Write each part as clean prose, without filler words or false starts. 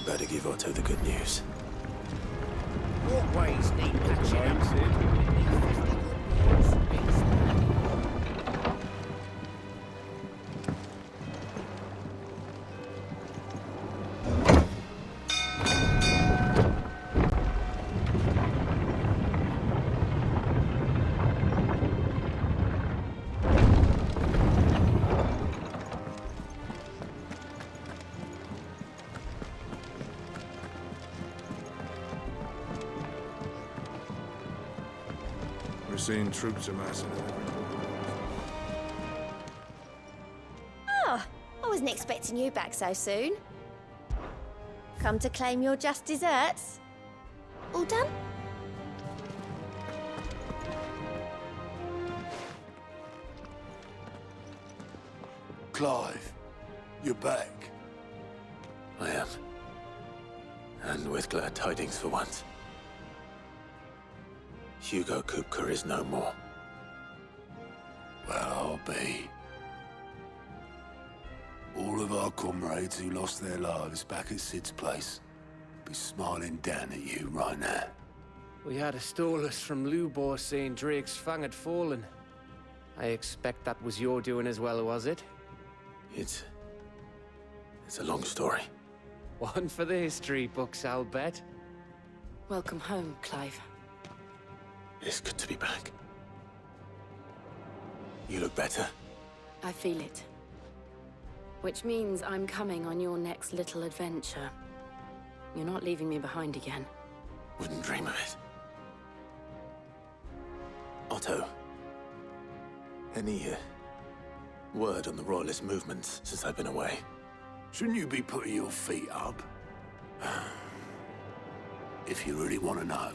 better give Otto the good news. Walkways need patching up. We're seeing troops amassing. Oh, I wasn't expecting you back so soon. Come to claim your just desserts? All done? Clive, you're back. I am. And with glad tidings for once. Hugo Kupka is no more. Well, I'll be. All of our comrades who lost their lives back at Sid's place be smiling down at you right now. We had a stolus from Lubor saying Drake's fang had fallen. I expect that was your doing as well, was it? It's a long story. One for the history books, I'll bet. Welcome home, Clive. It's good to be back. You look better. I feel it. Which means I'm coming on your next little adventure. You're not leaving me behind again. Wouldn't dream of it. Otto. Any word on the Royalist movements since I've been away? Shouldn't you be putting your feet up? If you really want to know,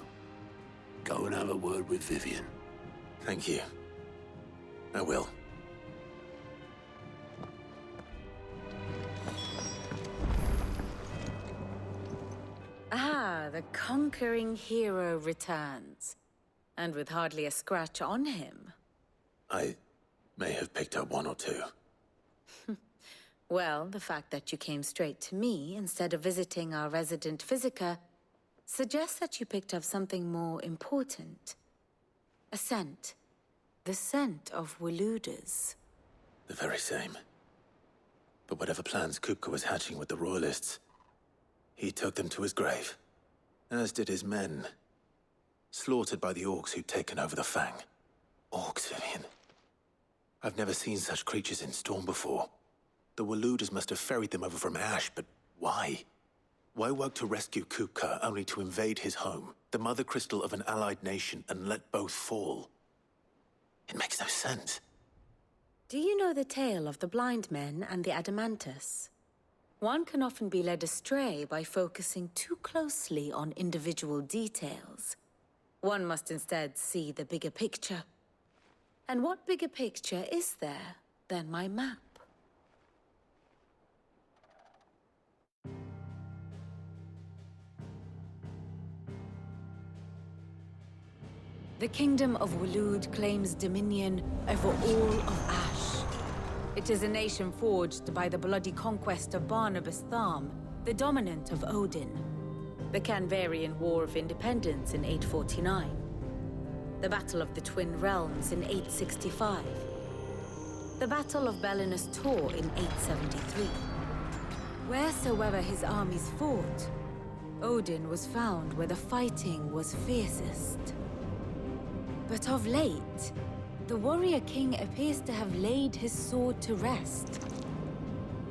go and have a word with Vivian. Thank you. I will. Ah, the conquering hero returns. And with hardly a scratch on him. I may have picked up one or two. Well, the fact that you came straight to me instead of visiting our resident Physica suggests that you picked up something more important. A scent. The scent of Waloeders. The very same. But whatever plans Kupka was hatching with the Royalists, he took them to his grave. As did his men. Slaughtered by the Orcs who'd taken over the Fang. Orcs, Vivian. I've never seen such creatures in Storm before. The Waloeders must have ferried them over from Ash, but why? Why work to rescue Kupka only to invade his home, the mother crystal of an allied nation, and let both fall? It makes no sense. Do you know the tale of the blind men and the Adamantus? One can often be led astray by focusing too closely on individual details. One must instead see the bigger picture. And what bigger picture is there than my map? The Kingdom of Waloed claims dominion over all of Ash. It is a nation forged by the bloody conquest of Barnabas Tharm, the dominant of Odin. The Canvarian War of Independence in 849. The Battle of the Twin Realms in 865. The Battle of Belinus Tor in 873. Wheresoever his armies fought, Odin was found where the fighting was fiercest. But of late, the warrior king appears to have laid his sword to rest.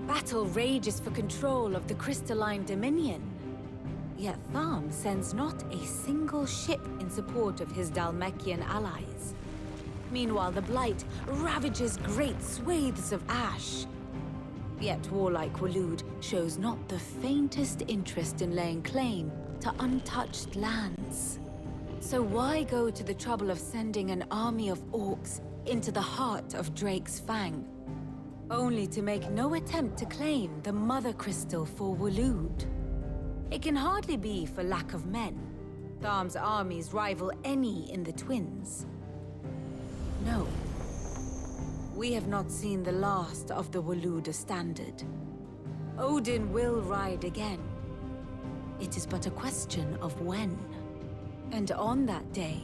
Battle rages for control of the crystalline dominion. Yet Tharm sends not a single ship in support of his Dhalmekian allies. Meanwhile, the Blight ravages great swathes of Ash. Yet warlike Waloed shows not the faintest interest in laying claim to untouched lands. So why go to the trouble of sending an army of orcs into the heart of Drake's Fang, only to make no attempt to claim the Mother Crystal for Waloed? It can hardly be for lack of men. Tharm's armies rival any in the Twins. No. We have not seen the last of the Waloeder standard. Odin will ride again, it is but a question of when. And on that day,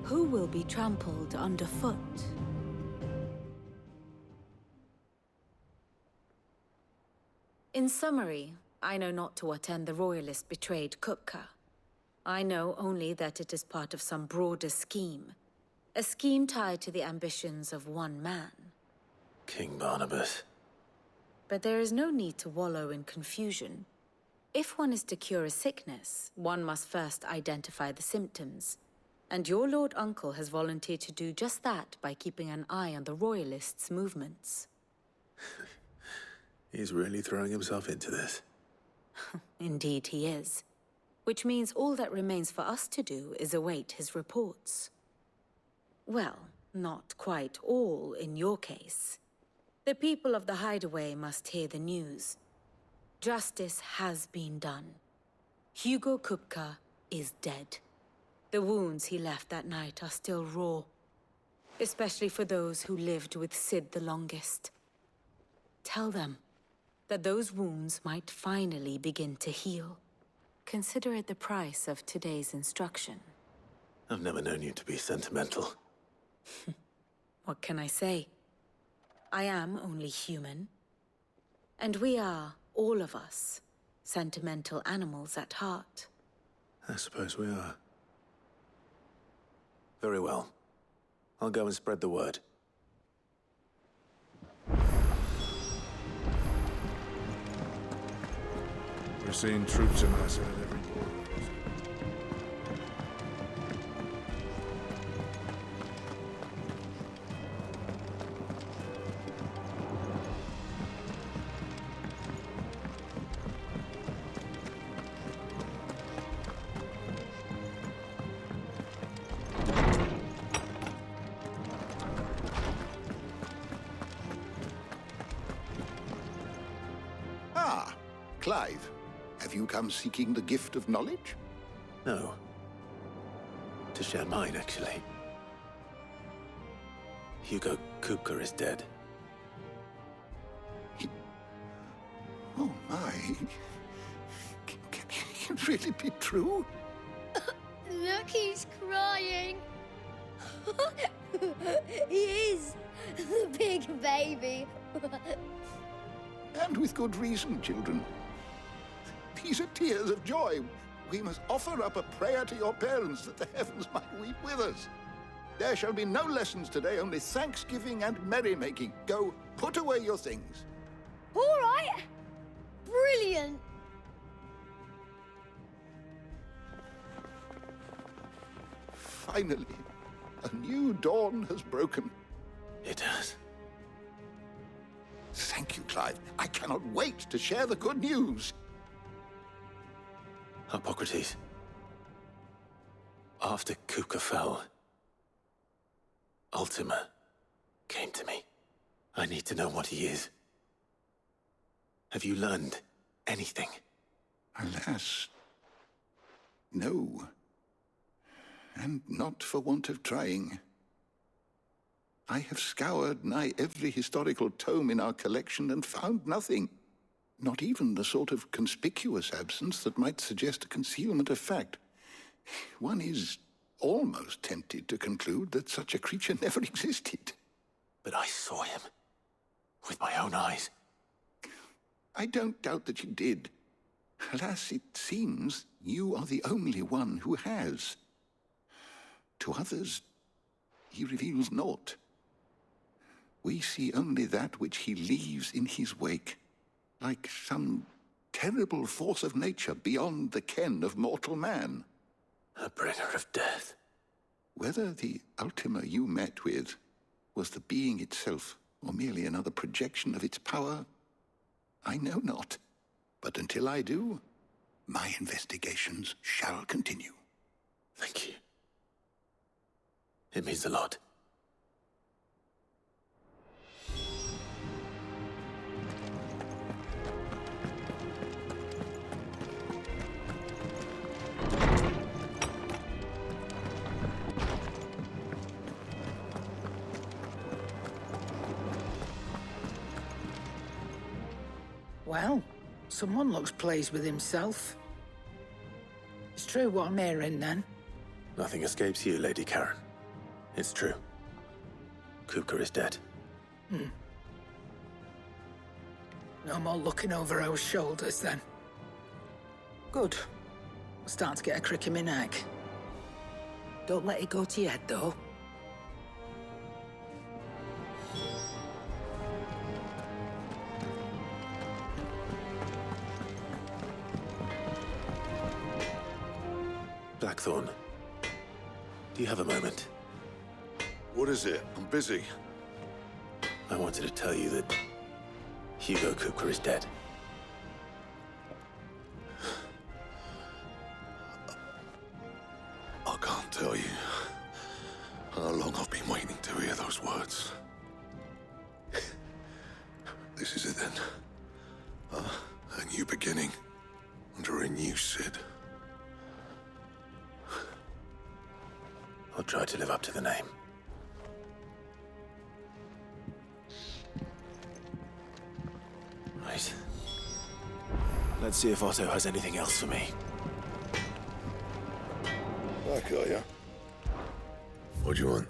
who will be trampled underfoot? In summary, I know not to what end the Royalists betrayed Kupka. I know only that it is part of some broader scheme. A scheme tied to the ambitions of one man. King Barnabas. But there is no need to wallow in confusion. If one is to cure a sickness, one must first identify the symptoms. And your Lord Uncle has volunteered to do just that by keeping an eye on the Royalists' movements. He's really throwing himself into this. Indeed he is. Which means all that remains for us to do is await his reports. Well, not quite all in your case. The people of the Hideaway must hear the news. Justice has been done. Hugo Kupka is dead. The wounds he left that night are still raw, especially for those who lived with Sid the longest. Tell them that those wounds might finally begin to heal. Consider it the price of today's instruction. I've never known you to be sentimental. What can I say? I am only human. And we are, all of us, sentimental animals at heart. I suppose we are. Very well. I'll go and spread the word. We're seeing troops amassing at every border. Ah, Clive. Have you come seeking the gift of knowledge? No. To share mine, actually. Hugo Kupka is dead. Oh, my. Can it really be true? Look, he's crying. He is. The big baby. And with good reason, children. These are tears of joy. We must offer up a prayer to your parents that the heavens might weep with us. There shall be no lessons today, only thanksgiving and merrymaking. Go, put away your things. All right. Brilliant. Finally, a new dawn has broken. It has. Thank you, Clive. I cannot wait to share the good news. Hippocrates. After Kupka fell, Ultima came to me. I need to know what he is. Have you learned anything? Alas, no. And not for want of trying. I have scoured nigh every historical tome in our collection and found nothing. Not even the sort of conspicuous absence that might suggest a concealment of fact. One is almost tempted to conclude that such a creature never existed. But I saw him. With my own eyes. I don't doubt that you did. Alas, it seems you are the only one who has. To others, he reveals naught. We see only that which he leaves in his wake, like some terrible force of nature beyond the ken of mortal man. A bringer of death. Whether the Ultima you met with was the being itself, or merely another projection of its power, I know not. But until I do, my investigations shall continue. Thank you. It means a lot. Well, someone looks pleased with himself. It's true what I'm hearing, then. Nothing escapes you, Lady Karen. It's true. Kupka is dead. No more looking over our shoulders, then. Good. I'm starting to get a crick in my neck. Don't let it go to your head, though. Blackthorn, do you have a moment? What is it? I'm busy. I wanted to tell you that Hugo Kupka is dead. I can't tell you how long I've been waiting to hear those words. This is it then. A new beginning under a new Cid. I'll try to live up to the name. Right. Let's see if Otto has anything else for me. Back, are ya? What do you want?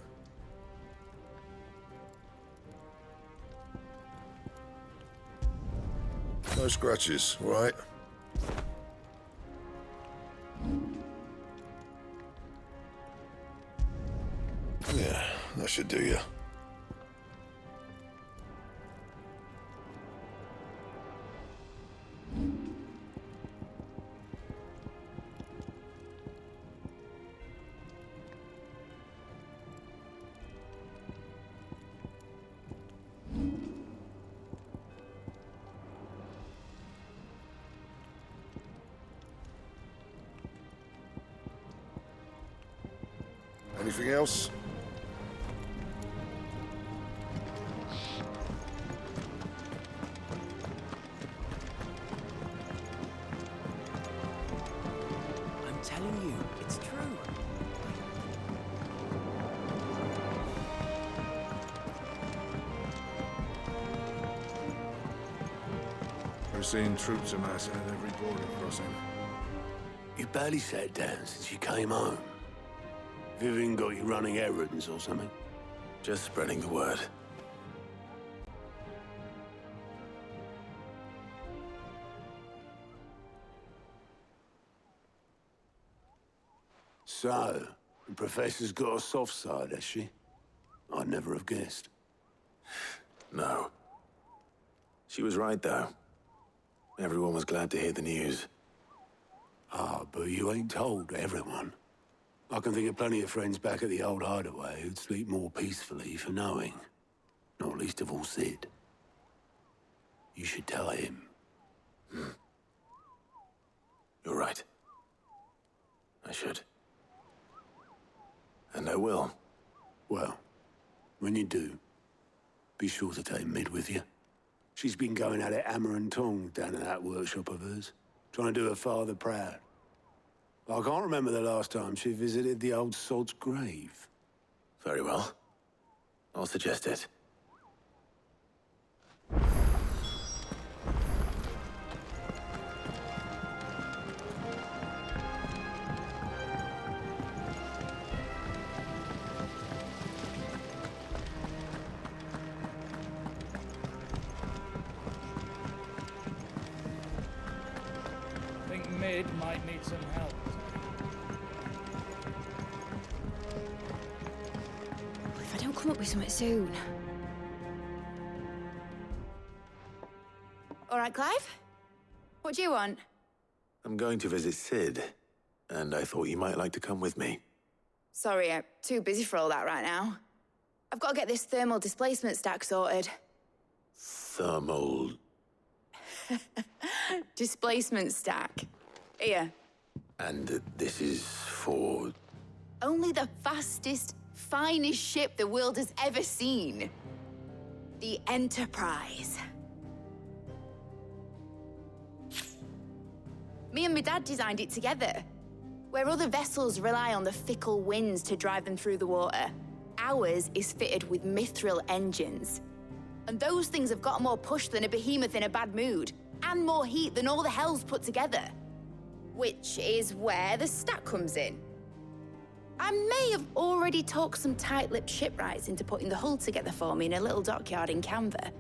No scratches, all right? Yeah, that should do you. Anything else? I'm telling you, it's true. We're seeing troops amassing at every border crossing. You barely sat down since you came home. Vivian got you running errands or something? Just spreading the word. So, the Professor's got a soft side, has she? I'd never have guessed. No. She was right, though. Everyone was glad to hear the news. Ah, but you ain't told everyone. I can think of plenty of friends back at the old hideaway who'd sleep more peacefully for knowing. Not least of all Cid. You should tell him. You're right. I should. And I will. Well, when you do, be sure to take Mid with you. She's been going at it hammer and tongs down in that workshop of hers, trying to do her father proud. I can't remember the last time she visited the old sod's grave. Very well. I'll suggest it. I think Mid might need some help. If I don't come up with something soon. All right, Clive? What do you want? I'm going to visit Cid, and I thought you might like to come with me. Sorry, I'm too busy for all that right now. I've got to get this thermal displacement stack sorted. Thermal... Displacement stack. Here. And this is for... Only the fastest, finest ship the world has ever seen. The Enterprise. Me and my dad designed it together. Where other vessels rely on the fickle winds to drive them through the water, ours is fitted with mithril engines. And those things have got more push than a behemoth in a bad mood, and more heat than all the hells put together. which is where the stack comes in. I may have already talked some tight-lipped shipwrights into putting the hull together for me in a little dockyard in Canva.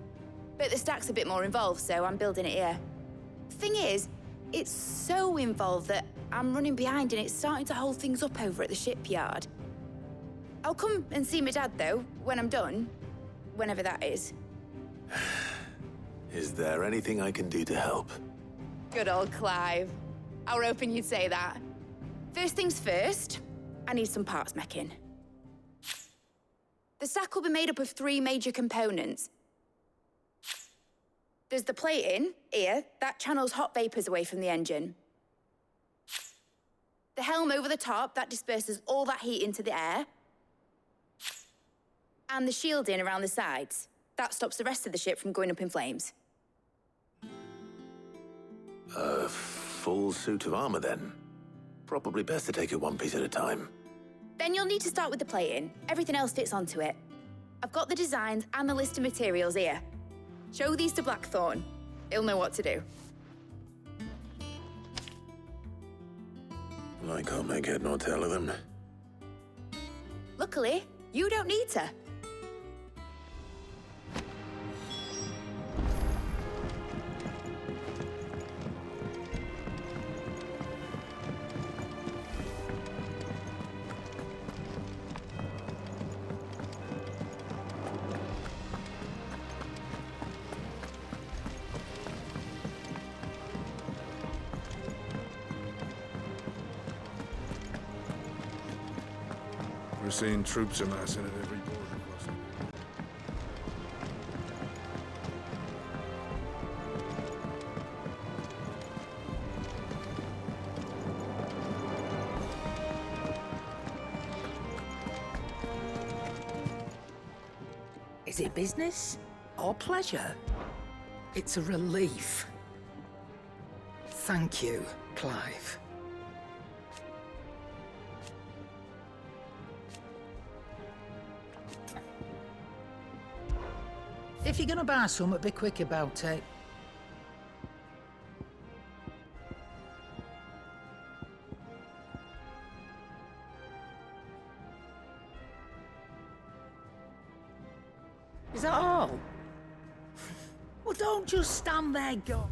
But the stack's a bit more involved, so I'm building it here. Thing is, it's so involved that I'm running behind and it's starting to hold things up over at the shipyard. I'll come and see my dad, though, when I'm done. Whenever that is. Is there anything I can do to help? Good old Clive. I were hoping you'd say that. First things first, I need some parts meching. The stack will be made up of 3 major components. There's the plating, here, that channels hot vapors away from the engine. The helm over the top, that disperses all that heat into the air. And the shielding around the sides. That stops the rest of the ship from going up in flames. A full suit of armor, then? Probably best to take it one piece at a time. Then you'll need to start with the plating. Everything else fits onto it. I've got the designs and the list of materials here. Show these to Blackthorn. He'll know what to do. I can't make head nor tail of them. Luckily, you don't need to. We're seeing troops amassing at every border crossing. Is it business or pleasure? It's a relief. Thank you, Clive. If you're gonna buy some, be quick about it. Is that all? Well, don't just stand there, go.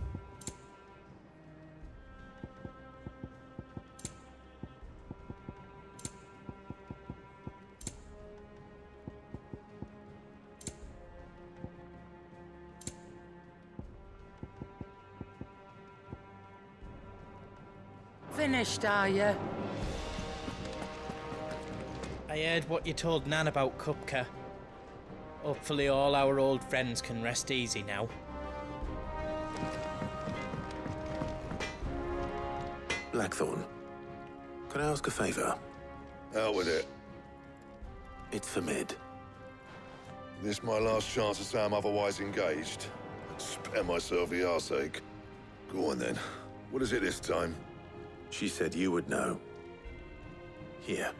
Finished, are you? I heard what you told Nan about Kupka. Hopefully all our old friends can rest easy now. Blackthorn, can I ask a favor? Out with it. It's for Mid. This my last chance to say I'm otherwise engaged. I'd spare myself the arseache. Go on then. What is it this time? She said you would know. Here.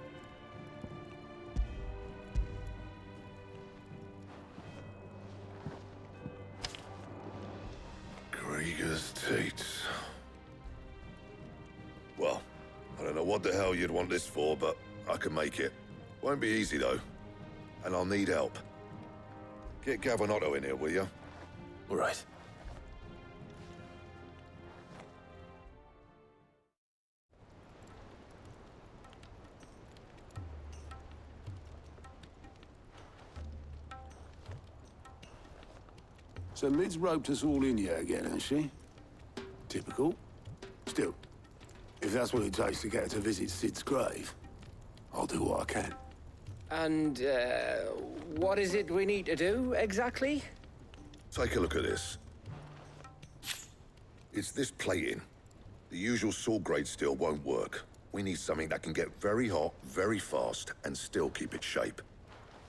Krieger's Tates. Well, I don't know what the hell you'd want this for, but I can make it. Won't be easy, though. And I'll need help. Get Gavin Otto in here, will you? All right. So Mid's roped us all in here again, has she? Typical. Still, if that's what it takes to get her to visit Sid's grave, I'll do what I can. And, what is it we need to do, exactly? Take a look at this. It's this plating. The usual sword grade steel won't work. We need something that can get very hot, very fast, and still keep its shape.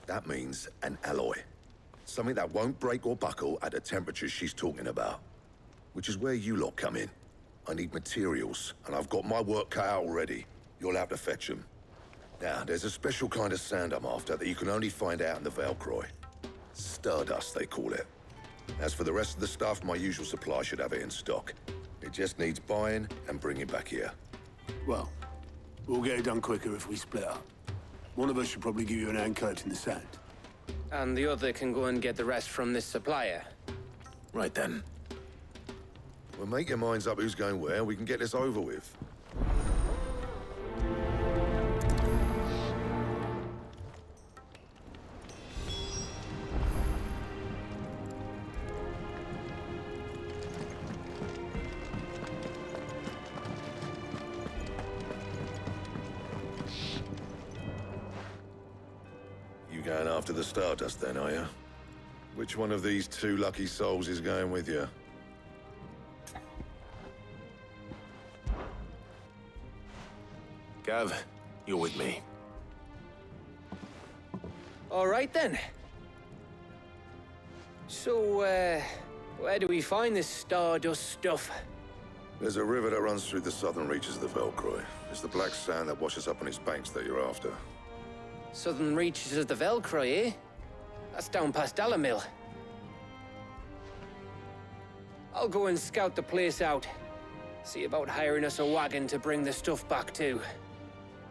That means an alloy. Something that won't break or buckle at the temperatures she's talking about. Which is where you lot come in. I need materials, and I've got my work cut out already. You'll have to fetch them. Now, there's a special kind of sand I'm after that you can only find out in the Valcroy. Stardust, they call it. As for the rest of the stuff, my usual supply should have it in stock. It It just needs buying and bringing back here. Well, we'll get it done quicker if we split up. One of us should probably give you an hand collecting the sand. And the other can go and get the rest from this supplier. Right then. Well, make your minds up who's going where, we can get this over with. You going after the Stardust then, are you? Which one of these two lucky souls is going with you? Gav, you're with me. All right then. So, where do we find this Stardust stuff? There's a river that runs through the southern reaches of the Velcroy. It's the black sand that washes up on its banks that you're after. Southern reaches of the Velcroy, eh? That's down past Alamil. I'll go and scout the place out. See about hiring us a wagon to bring the stuff back to.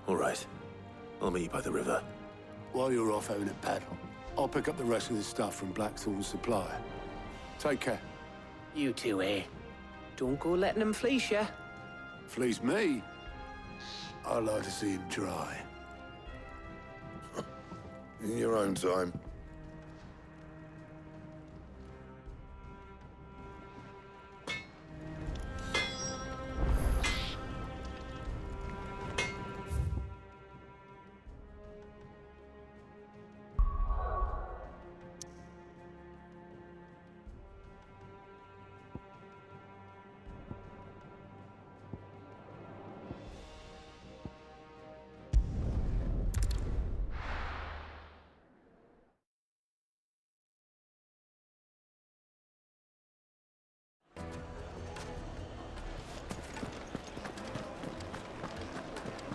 All right. I'll meet you by the river. While you're off having a paddle, I'll pick up the rest of the stuff from Blackthorn's supplier. Take care. You two, eh? Don't go letting them fleece ya. Fleece me? I'd like to see him try. In your own time.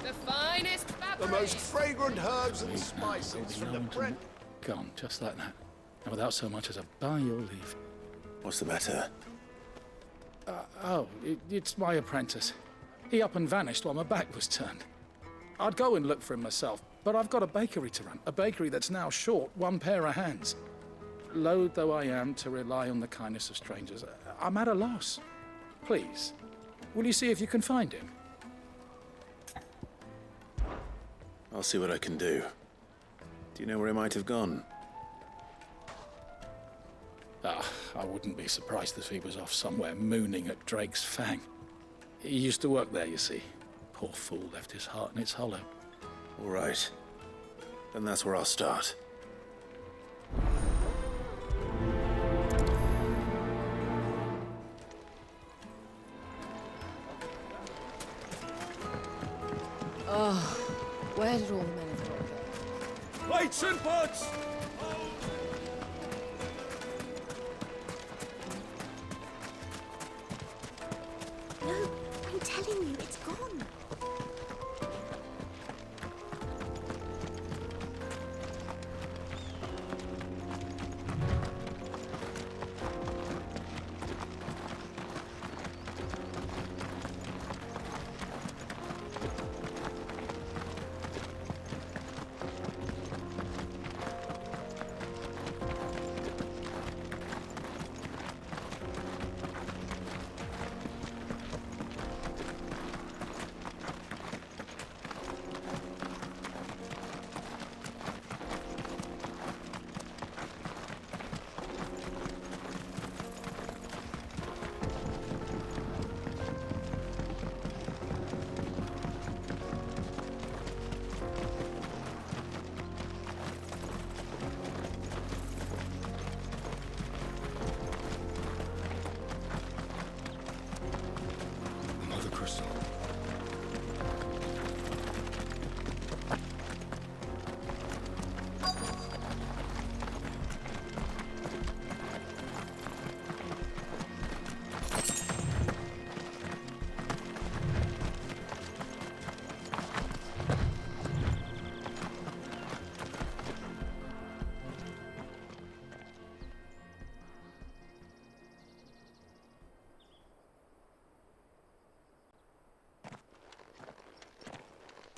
The finest fabric! The most fragrant herbs and spices from the Brent. Gone, just like that. And without so much as a by your leave. What's the matter? It's my apprentice. He up and vanished while my back was turned. I'd go and look for him myself, but I've got a bakery to run. A bakery that's now short one pair of hands. Loath though I am to rely on the kindness of strangers, I'm at a loss. Please, will you see if you can find him? I'll see what I can do. Do you know where he might have gone? I wouldn't be surprised if he was off somewhere mooning at Drake's Fang. He used to work there, you see. Poor fool left his heart in its hollow. All right. Then that's where I'll start. Oh, where did all the men go? Plates and pots! No, I'm telling you, it's gone.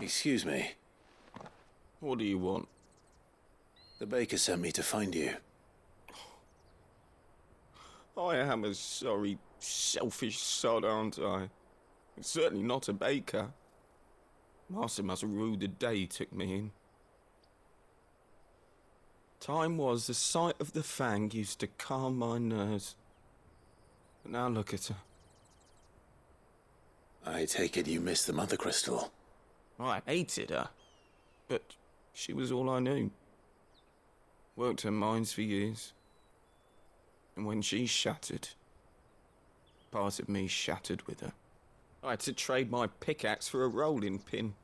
Excuse me. What do you want? The baker sent me to find you. I am a sorry, selfish sod, aren't I? Certainly not a baker. Master must rue the day he took me in. Time was the sight of the Fang used to calm my nerves. But now look at her. I take it you missed the Mother Crystal. I hated her, but she was all I knew. Worked her mines for years. And when she shattered, part of me shattered with her. I had to trade my pickaxe for a rolling pin,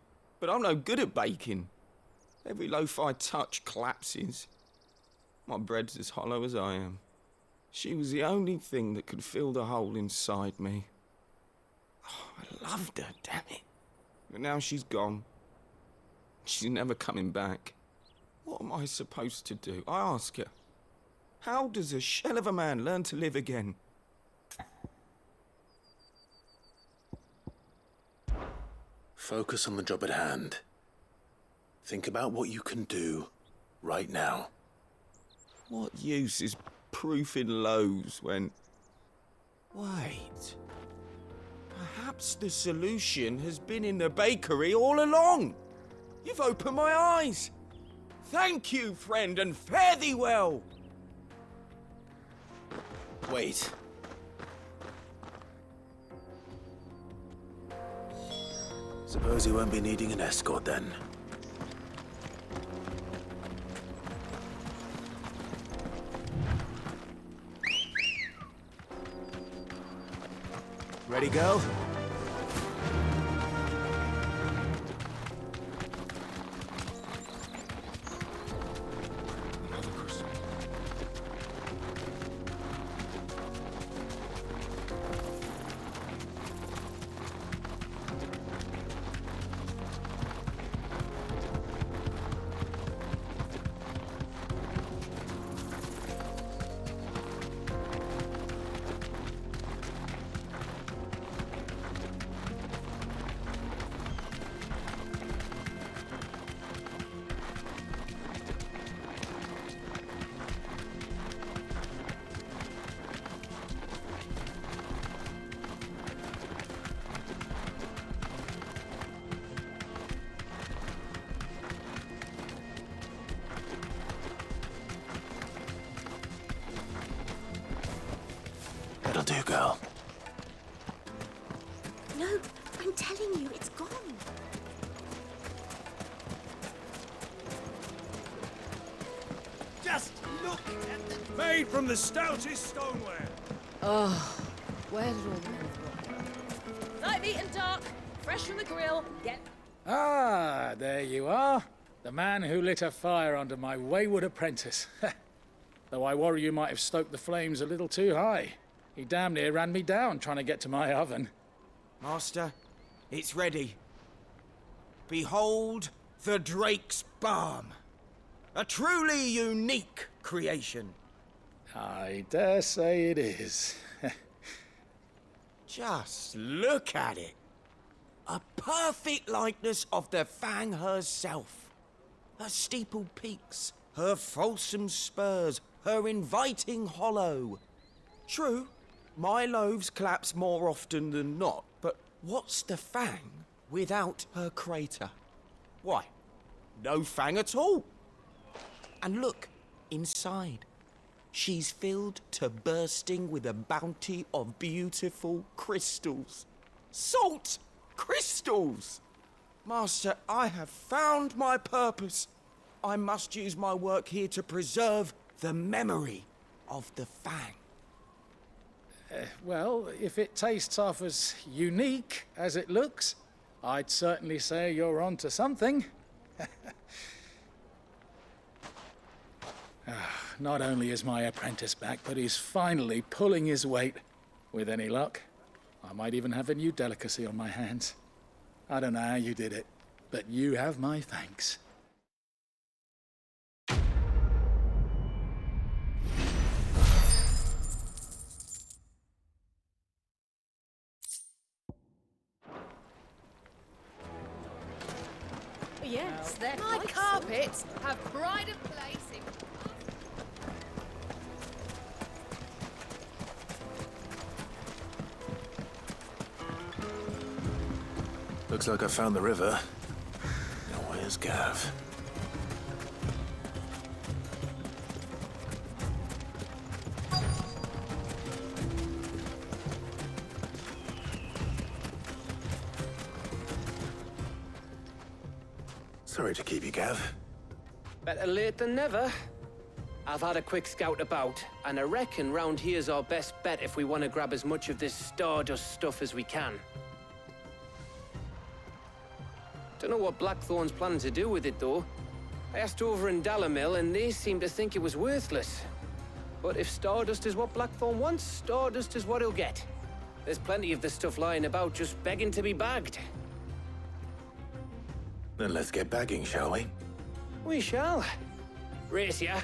but I'm no good at baking. Every loaf I touch collapses. My bread's as hollow as I am. She was the only thing that could fill the hole inside me. Oh, I loved her, damn it. But now she's gone. She's never coming back. What am I supposed to do? I ask her. How does a shell of a man learn to live again? Focus on the job at hand. Think about what you can do right now. What use is proofing loaves when... Wait. Perhaps the solution has been in the bakery all along. You've opened my eyes. Thank you, friend, and fare thee well. Wait. Suppose you won't be needing an escort then. Ready, girl? That'll do, girl. No, I'm telling you, it's gone. Just look at the... Made from the stoutest stoneware. Oh, where did all the men go? Light meat and dark, fresh from the grill. Get. Ah, there you are. The man who lit a fire under my wayward apprentice. Though I worry you might have stoked the flames a little too high. He damn near ran me down trying to get to my oven. Master, it's ready. Behold the Drake's Balm. A truly unique creation. I dare say it is. Just look at it. A perfect likeness of the Fang herself. Her steepled peaks, her fulsome spurs, her inviting hollow. True, my loaves collapse more often than not, but what's the Fang without her crater? Why, no Fang at all. And look, inside. She's filled to bursting with a bounty of beautiful crystals. Salt crystals! Master, I have found my purpose. I must use my work here to preserve the memory of the Fang. Well, if it tastes half as unique as it looks, I'd certainly say you're onto something. Not only is my apprentice back, but he's finally pulling his weight. With any luck, I might even have a new delicacy on my hands. I don't know how you did it, but you have my thanks. Yes, they're My quite carpets have pride of place in... Looks like I found the river. Now where's Gav? Sorry to keep you, Gav. Better late than never. I've had a quick scout about, and I reckon round here's our best bet if we want to grab as much of this Stardust stuff as we can. Don't know what Blackthorn's planning to do with it, though. I asked over in Dalamil, and they seem to think it was worthless. But if Stardust is what Blackthorn wants, Stardust is what he'll get. There's plenty of the stuff lying about, just begging to be bagged. Then let's get bagging, shall we? We shall. Race ya.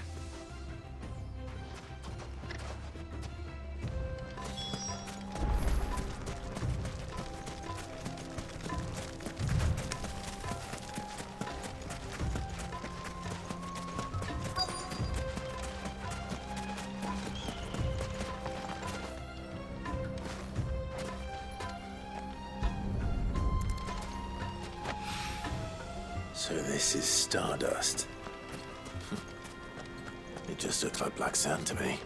So this is Stardust. It just looks like black sand to me.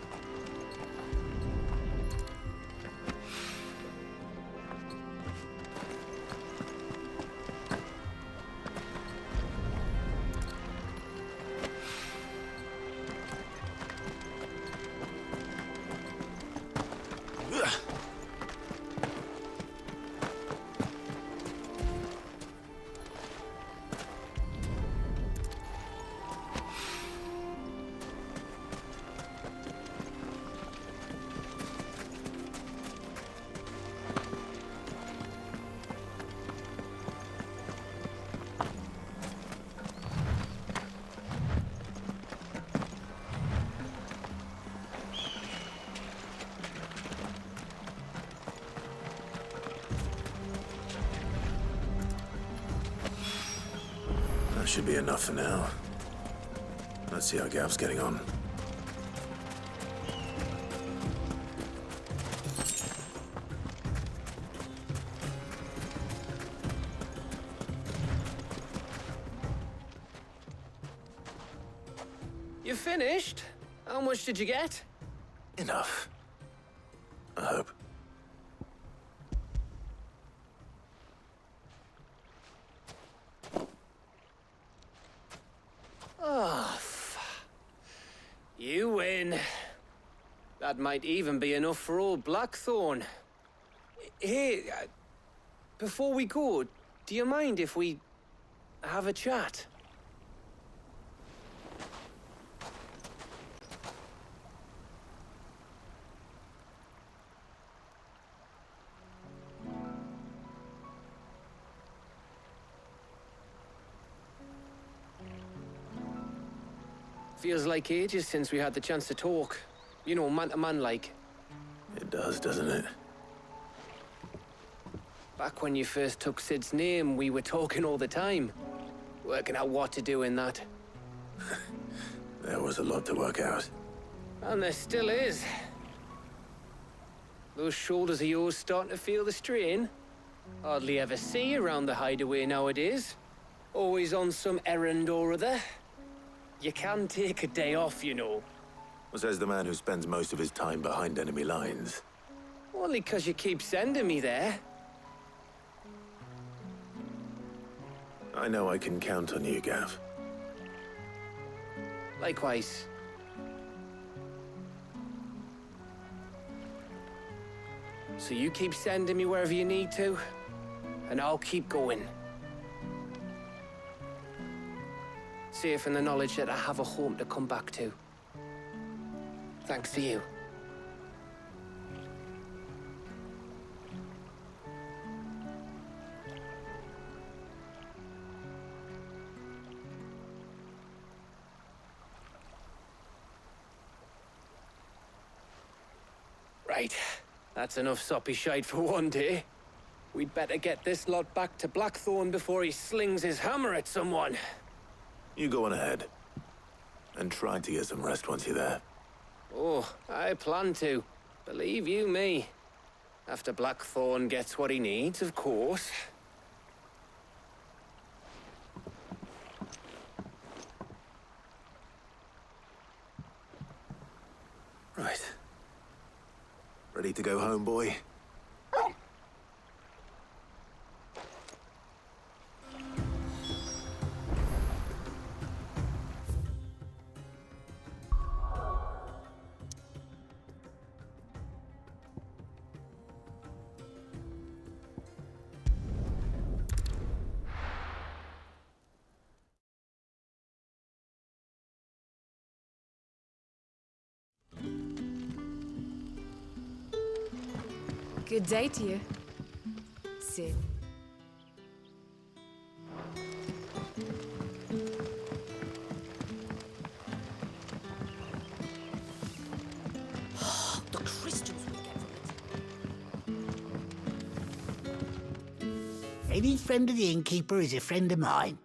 That should be enough for now. Let's see how Gav's getting on. You finished? How much did you get? Enough. I hope. Oh, you win. That might even be enough for old Blackthorn. Hey, before we go, do you mind if we have a chat? Feels like ages since we had the chance to talk. You know, man to man like. It does, doesn't it? Back when you first took Sid's name, we were talking all the time. Working out what to do in that. There was a lot to work out. And there still is. Those shoulders of yours starting to feel the strain. Hardly ever see you around the hideaway nowadays. Always on some errand or other. You can take a day off, you know. Well, says the man who spends most of his time behind enemy lines. Only 'cause you keep sending me there. I know I can count on you, Gav. Likewise. So you keep sending me wherever you need to, and I'll keep going. Safe in the knowledge that I have a home to come back to. Thanks to you. Right. That's enough soppy shite for one day. We'd better get this lot back to Blackthorn before he slings his hammer at someone. You go on ahead. And try to get some rest once you're there. Oh, I plan to. Believe you me. After Blackthorn gets what he needs, of course. Right. Ready to go home, boy? Good day to you, Cid. The crystals we get from it. Any friend of the innkeeper is a friend of mine.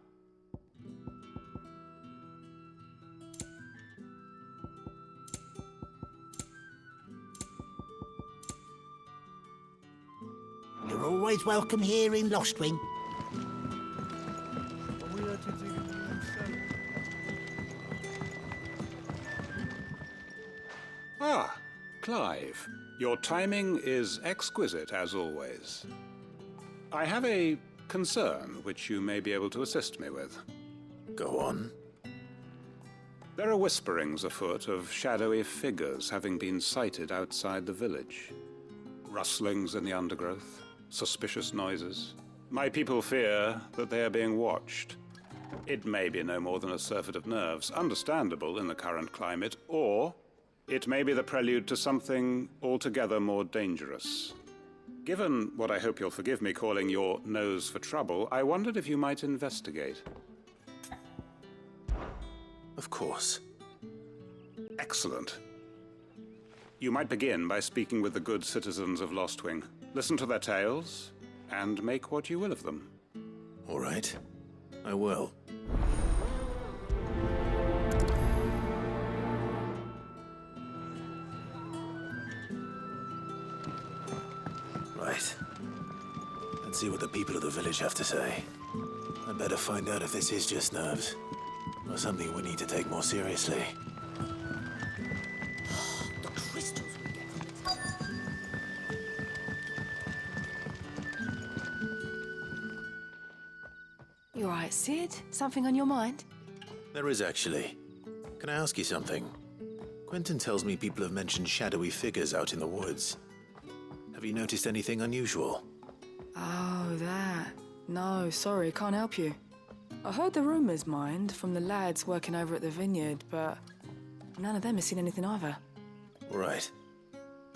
You're always welcome here in Lostwing. Ah, Clive. Your timing is exquisite, as always. I have a concern which you may be able to assist me with. Go on. There are whisperings afoot of shadowy figures having been sighted outside the village. Rustlings in the undergrowth, suspicious noises. My people fear that they are being watched. It may be no more than a surfeit of nerves, understandable in the current climate, or it may be the prelude to something altogether more dangerous. Given what I hope you'll forgive me calling your nose for trouble, I wondered if you might investigate. Of course. Excellent. You might begin by speaking with the good citizens of Lostwing. Listen to their tales, and make what you will of them. All right. I will. Right. Let's see what the people of the village have to say. I better find out if this is just nerves, or something we need to take more seriously. The crystals we get from it. You all right, Cid? Something on your mind? There is actually. Can I ask you something? Quentin tells me people have mentioned shadowy figures out in the woods. Have you noticed anything unusual? Oh, that. No, sorry, can't help you. I heard the rumours, mind, from the lads working over at the vineyard, but none of them has seen anything either. All right.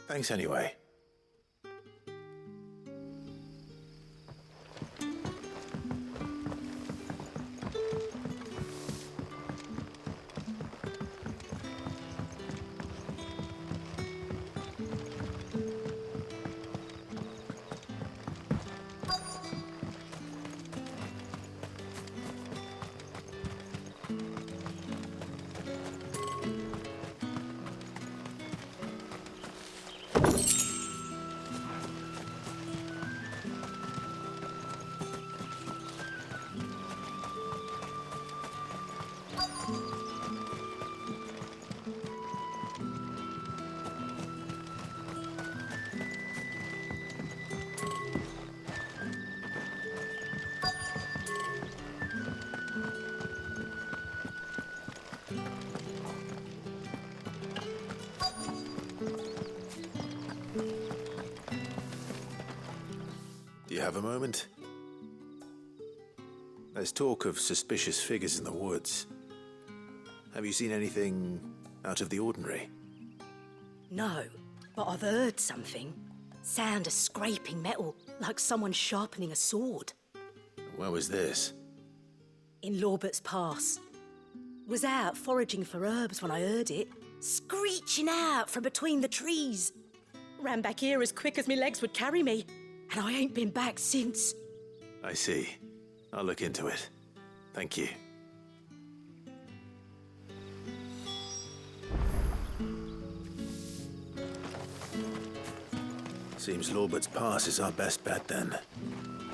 Thanks anyway. Do you have a moment? There's talk of suspicious figures in the woods. Have you seen anything out of the ordinary? No, but I've heard something. Sound of scraping metal, like someone sharpening a sword. Where was this? In Lorbert's Pass. Was out foraging for herbs when I heard it, screeching out from between the trees. Ran back here as quick as my legs would carry me. and I ain't been back since. I see. I'll look into it. Thank you. Seems Lorbert's Pass is our best bet then.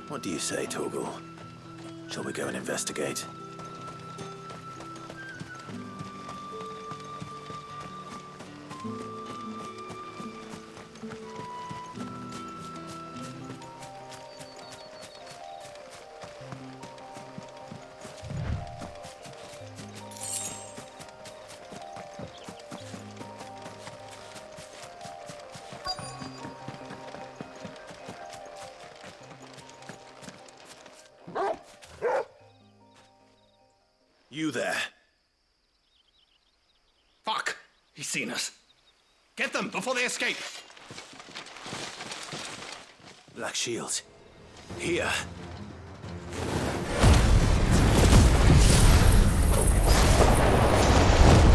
What do you say, Torgal? Shall we go and investigate? You there? Fuck! He's seen us. Get them before they escape! Black Shield. Here. What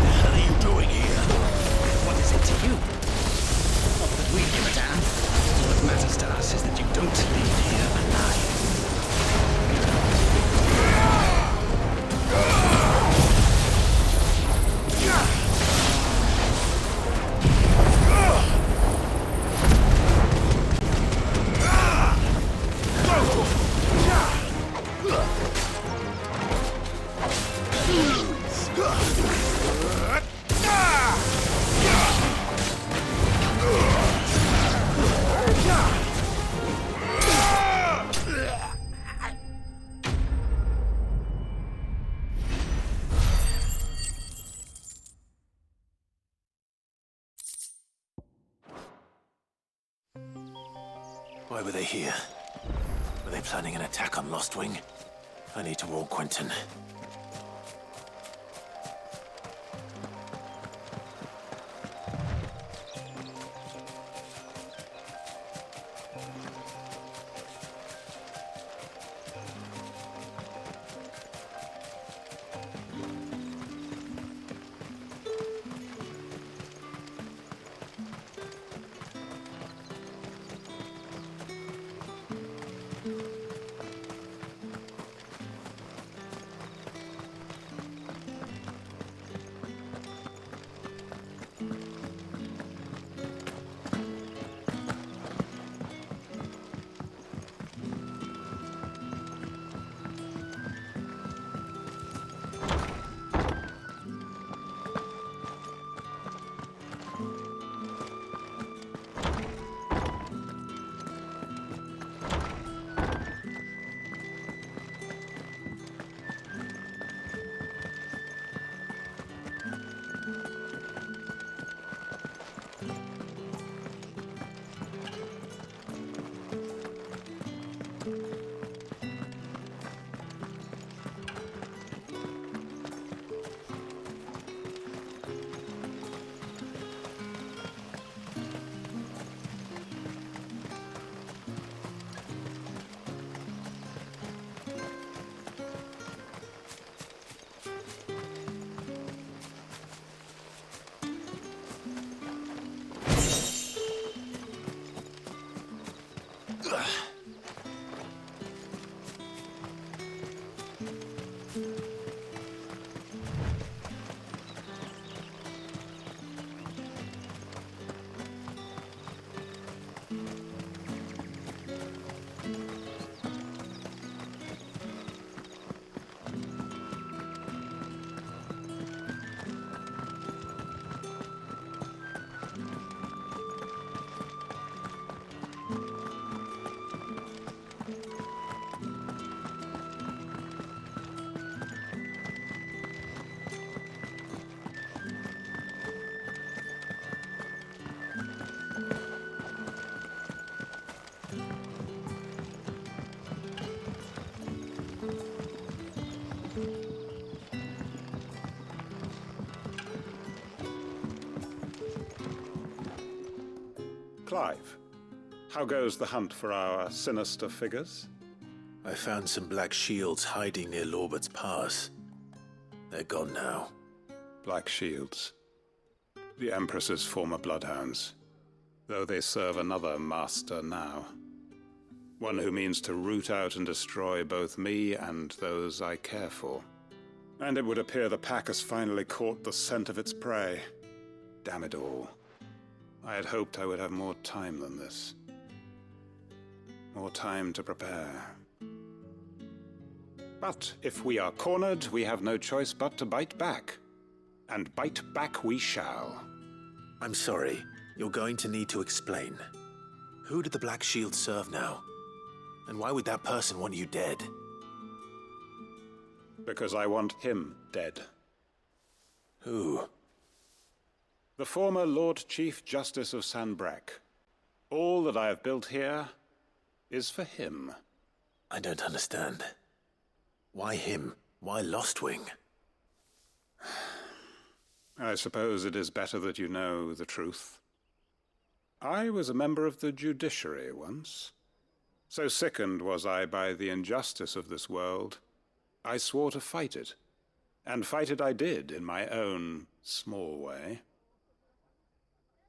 the hell are you doing here? What is it to you? Not that we give a damn. What matters to us is that you don't leave here alive. Why were they here? Were they planning an attack on Lostwing? I need to warn Quentin. Clive, how goes the hunt for our sinister figures? I found some Black Shields hiding near Lorbert's Pass. They're gone now. Black Shields. The Empress's former bloodhounds. Though they serve another master now. One who means to root out and destroy both me and those I care for. And it would appear the pack has finally caught the scent of its prey. Damn it all. I had hoped I would have more time than this. More time to prepare. But if we are cornered, we have no choice but to bite back. And bite back we shall. I'm sorry. You're going to need to explain. Who did the Black Shield serve now? And why would that person want you dead? Because I want him dead. Who? The former Lord Chief Justice of Sanbreque. All that I have built here is for him. I don't understand. Why him? Why Lostwing? I suppose it is better that you know the truth. I was a member of the judiciary once. So sickened was I by the injustice of this world, I swore to fight it. And fight it I did in my own small way.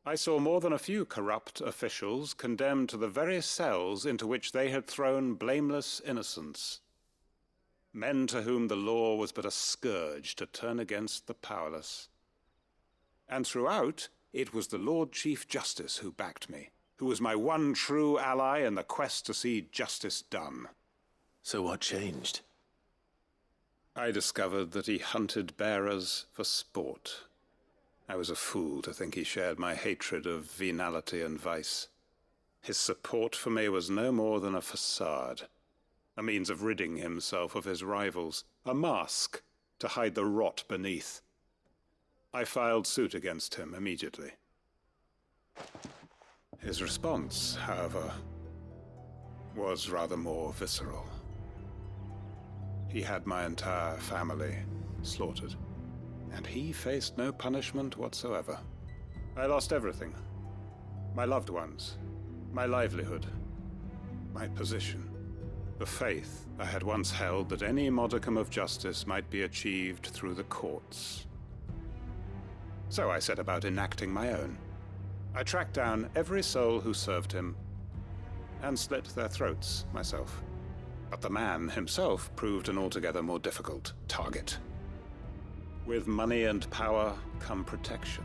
I saw more than a few corrupt officials condemned to the very cells into which they had thrown blameless innocents. Men to whom the law was but a scourge to turn against the powerless. And throughout, it was the Lord Chief Justice who backed me, who was my one true ally in the quest to see justice done. So what changed? I discovered that he hunted bearers for sport. I was a fool to think he shared my hatred of venality and vice. His support for me was no more than a facade, a means of ridding himself of his rivals, a mask to hide the rot beneath. I filed suit against him immediately. His response, however, was rather more visceral. He had my entire family slaughtered, and he faced no punishment whatsoever. I lost everything. My loved ones, my livelihood, my position, the faith I had once held that any modicum of justice might be achieved through the courts. So I set about enacting my own. I tracked down every soul who served him, and slit their throats myself. But the man himself proved an altogether more difficult target. With money and power come protection.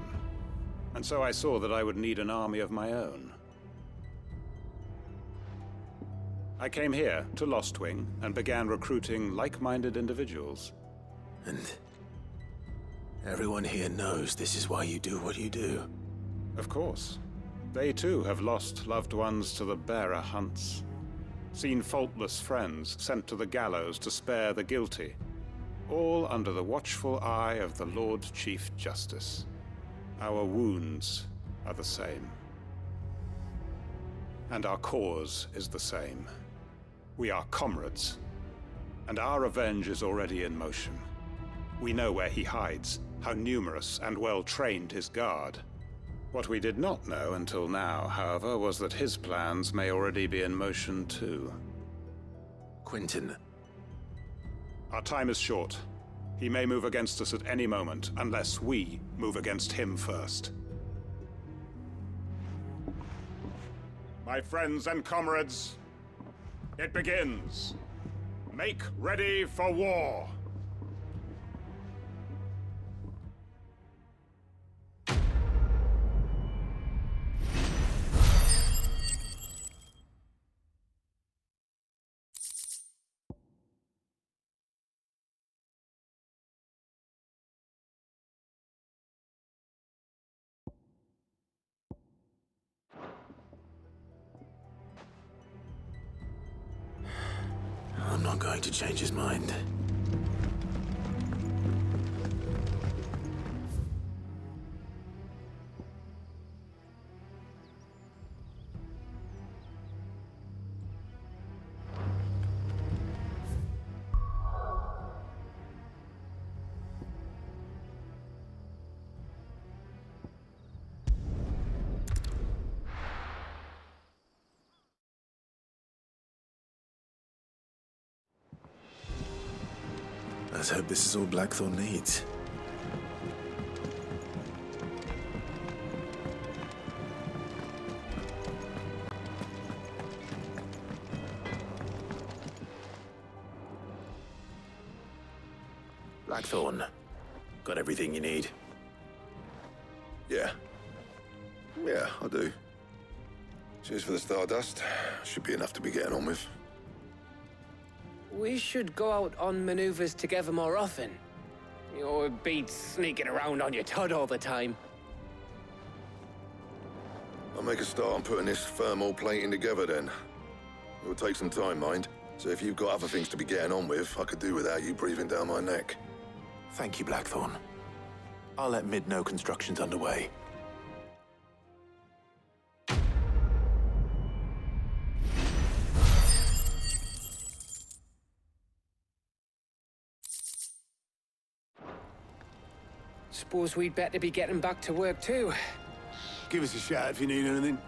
And so I saw that I would need an army of my own. I came here to Lostwing and began recruiting like-minded individuals. And everyone here knows this is why you do what you do. Of course. They too have lost loved ones to the bearer hunts. Seen faultless friends sent to the gallows to spare the guilty. All under the watchful eye of the Lord Chief Justice. Our wounds are the same. And our cause is the same. We are comrades. And our revenge is already in motion. We know where he hides, how numerous and well-trained his guard. What we did not know until now, however, was that his plans may already be in motion too. Quentin. Our time is short. He may move against us at any moment, unless we move against him first. My friends and comrades, it begins. Make ready for war. I'm not going to change his mind. Let's hope this is all Blackthorn needs. Blackthorn, got everything you need? Yeah. Yeah, I do. Cheers for the Stardust. Should be enough to be getting on with. We should go out on maneuvers together more often. You'll be sneaking around on your Todd all the time. I'll make a start on putting this thermal plating together then. It will take some time, mind. So if you've got other things to be getting on with, I could do without you breathing down my neck. Thank you, Blackthorn. I'll let Mid know construction's underway. Suppose we'd better be getting back to work too. Give us a shout if you need anything.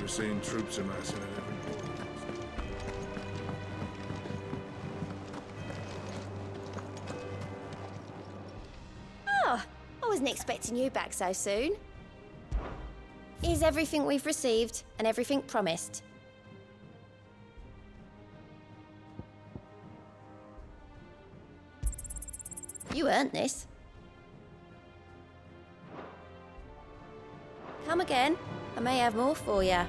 We're seeing troops amassing at every port. Oh, I wasn't expecting you back so soon. Is everything we've received and everything promised? You earned this. Come again. I may have more for you.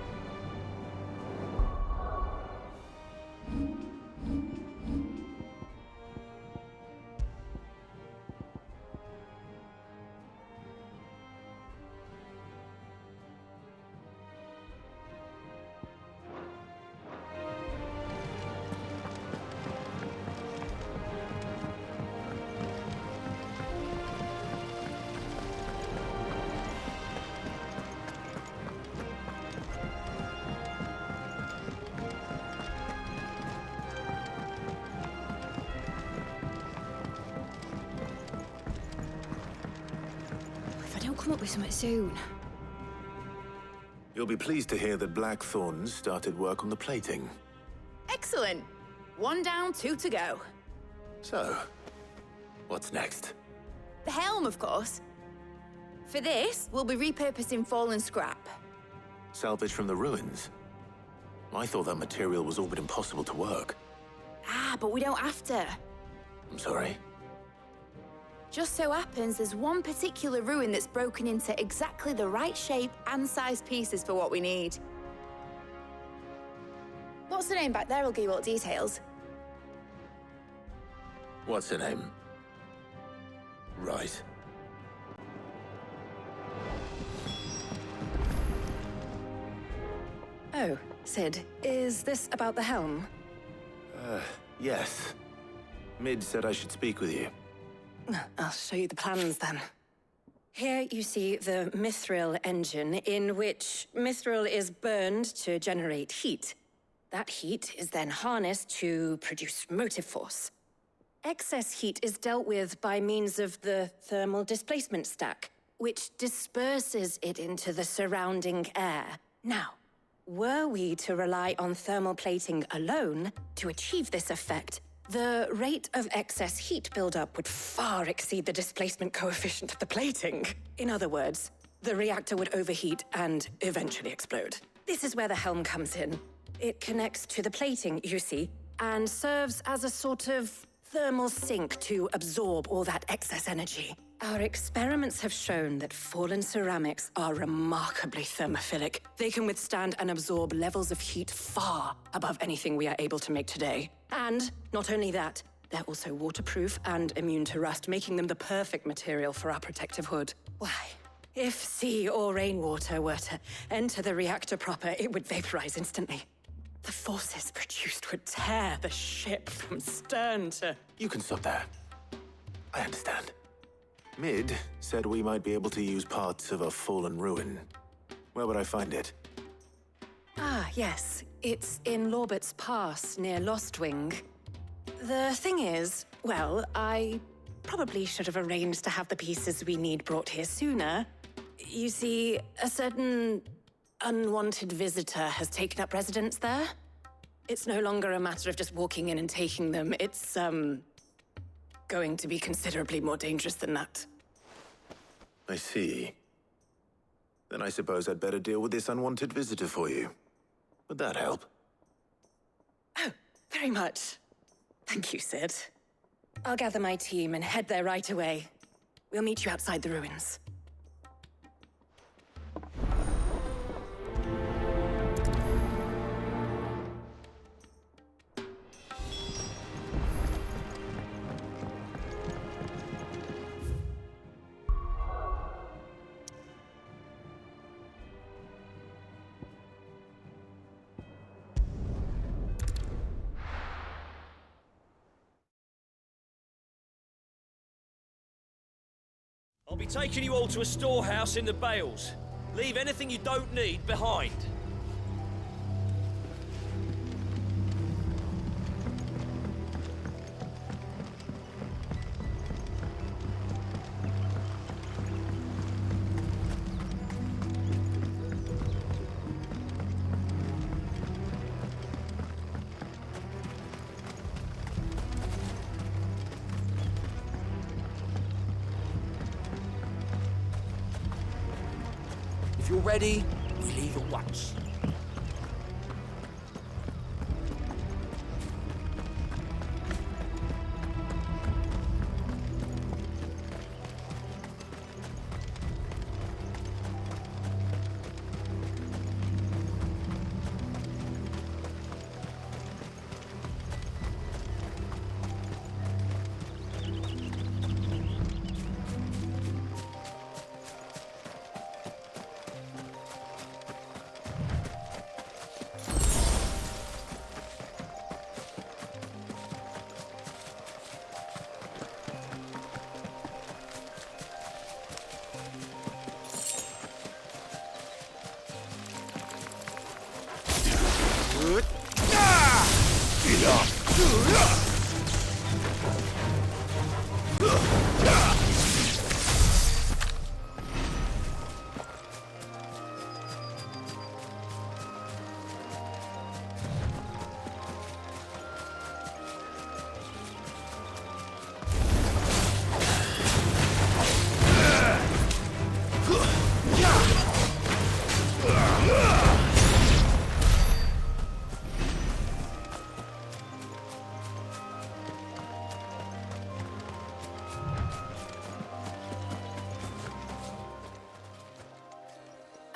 Come up with something soon. You'll be pleased to hear that Blackthorn started work on the plating. Excellent. 1 down, 2 to go. So, what's next? The helm, of course. For this, we'll be repurposing fallen scrap. Salvage from the ruins? I thought that material was all but impossible to work. Ah, but we don't have to. I'm sorry. Just so happens there's one particular ruin that's broken into exactly the right shape and size pieces for what we need. What's the name back there? I'll give you all details. What's her name? Right. Oh, Sid, is this about the helm? Yes. Mid said I should speak with you. I'll show you the plans then. Here you see the Mithril engine, in which Mithril is burned to generate heat. That heat is then harnessed to produce motive force. Excess heat is dealt with by means of the thermal displacement stack, which disperses it into the surrounding air. Now, were we to rely on thermal plating alone to achieve this effect, the rate of excess heat buildup would far exceed the displacement coefficient of the plating. In other words, the reactor would overheat and eventually explode. This is where the helm comes in. It connects to the plating, you see, and serves as a sort of thermal sink to absorb all that excess energy. Our experiments have shown that fallen ceramics are remarkably thermophilic. They can withstand and absorb levels of heat far above anything we are able to make today. And not only that, They're also waterproof and immune to rust, making them the perfect material for our protective hood. Why? If sea or rainwater were to enter the reactor proper, it would vaporize instantly. The forces produced would tear the ship from stern to... You can stop there. I understand. Mid said we might be able to use parts of a fallen ruin. Where would I find it? Ah, yes. It's in Lorbert's Pass, near Lostwing. The thing is, well, I probably should have arranged to have the pieces we need brought here sooner. You see, a certain unwanted visitor has taken up residence there. It's no longer a matter of just walking in and taking them. It's, going to be considerably more dangerous than that. I see. Then I suppose I'd better deal with this unwanted visitor for you. Would that help? Oh, very much. Thank you, Sid. I'll gather my team and head there right away. We'll meet you outside the ruins. I'll be taking you all to a storehouse in the Bales. Leave anything you don't need behind. If you're ready, we leave at once.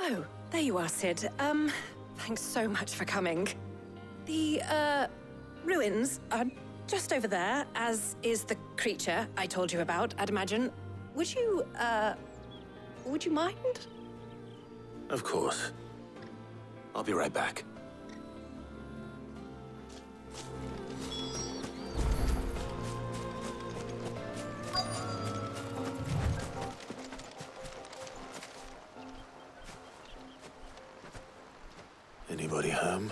Oh, there you are, Sid. Thanks so much for coming. The, ruins are just over there, as is the creature I told you about, I'd imagine. Would you mind? Of course. I'll be right back. Anybody home?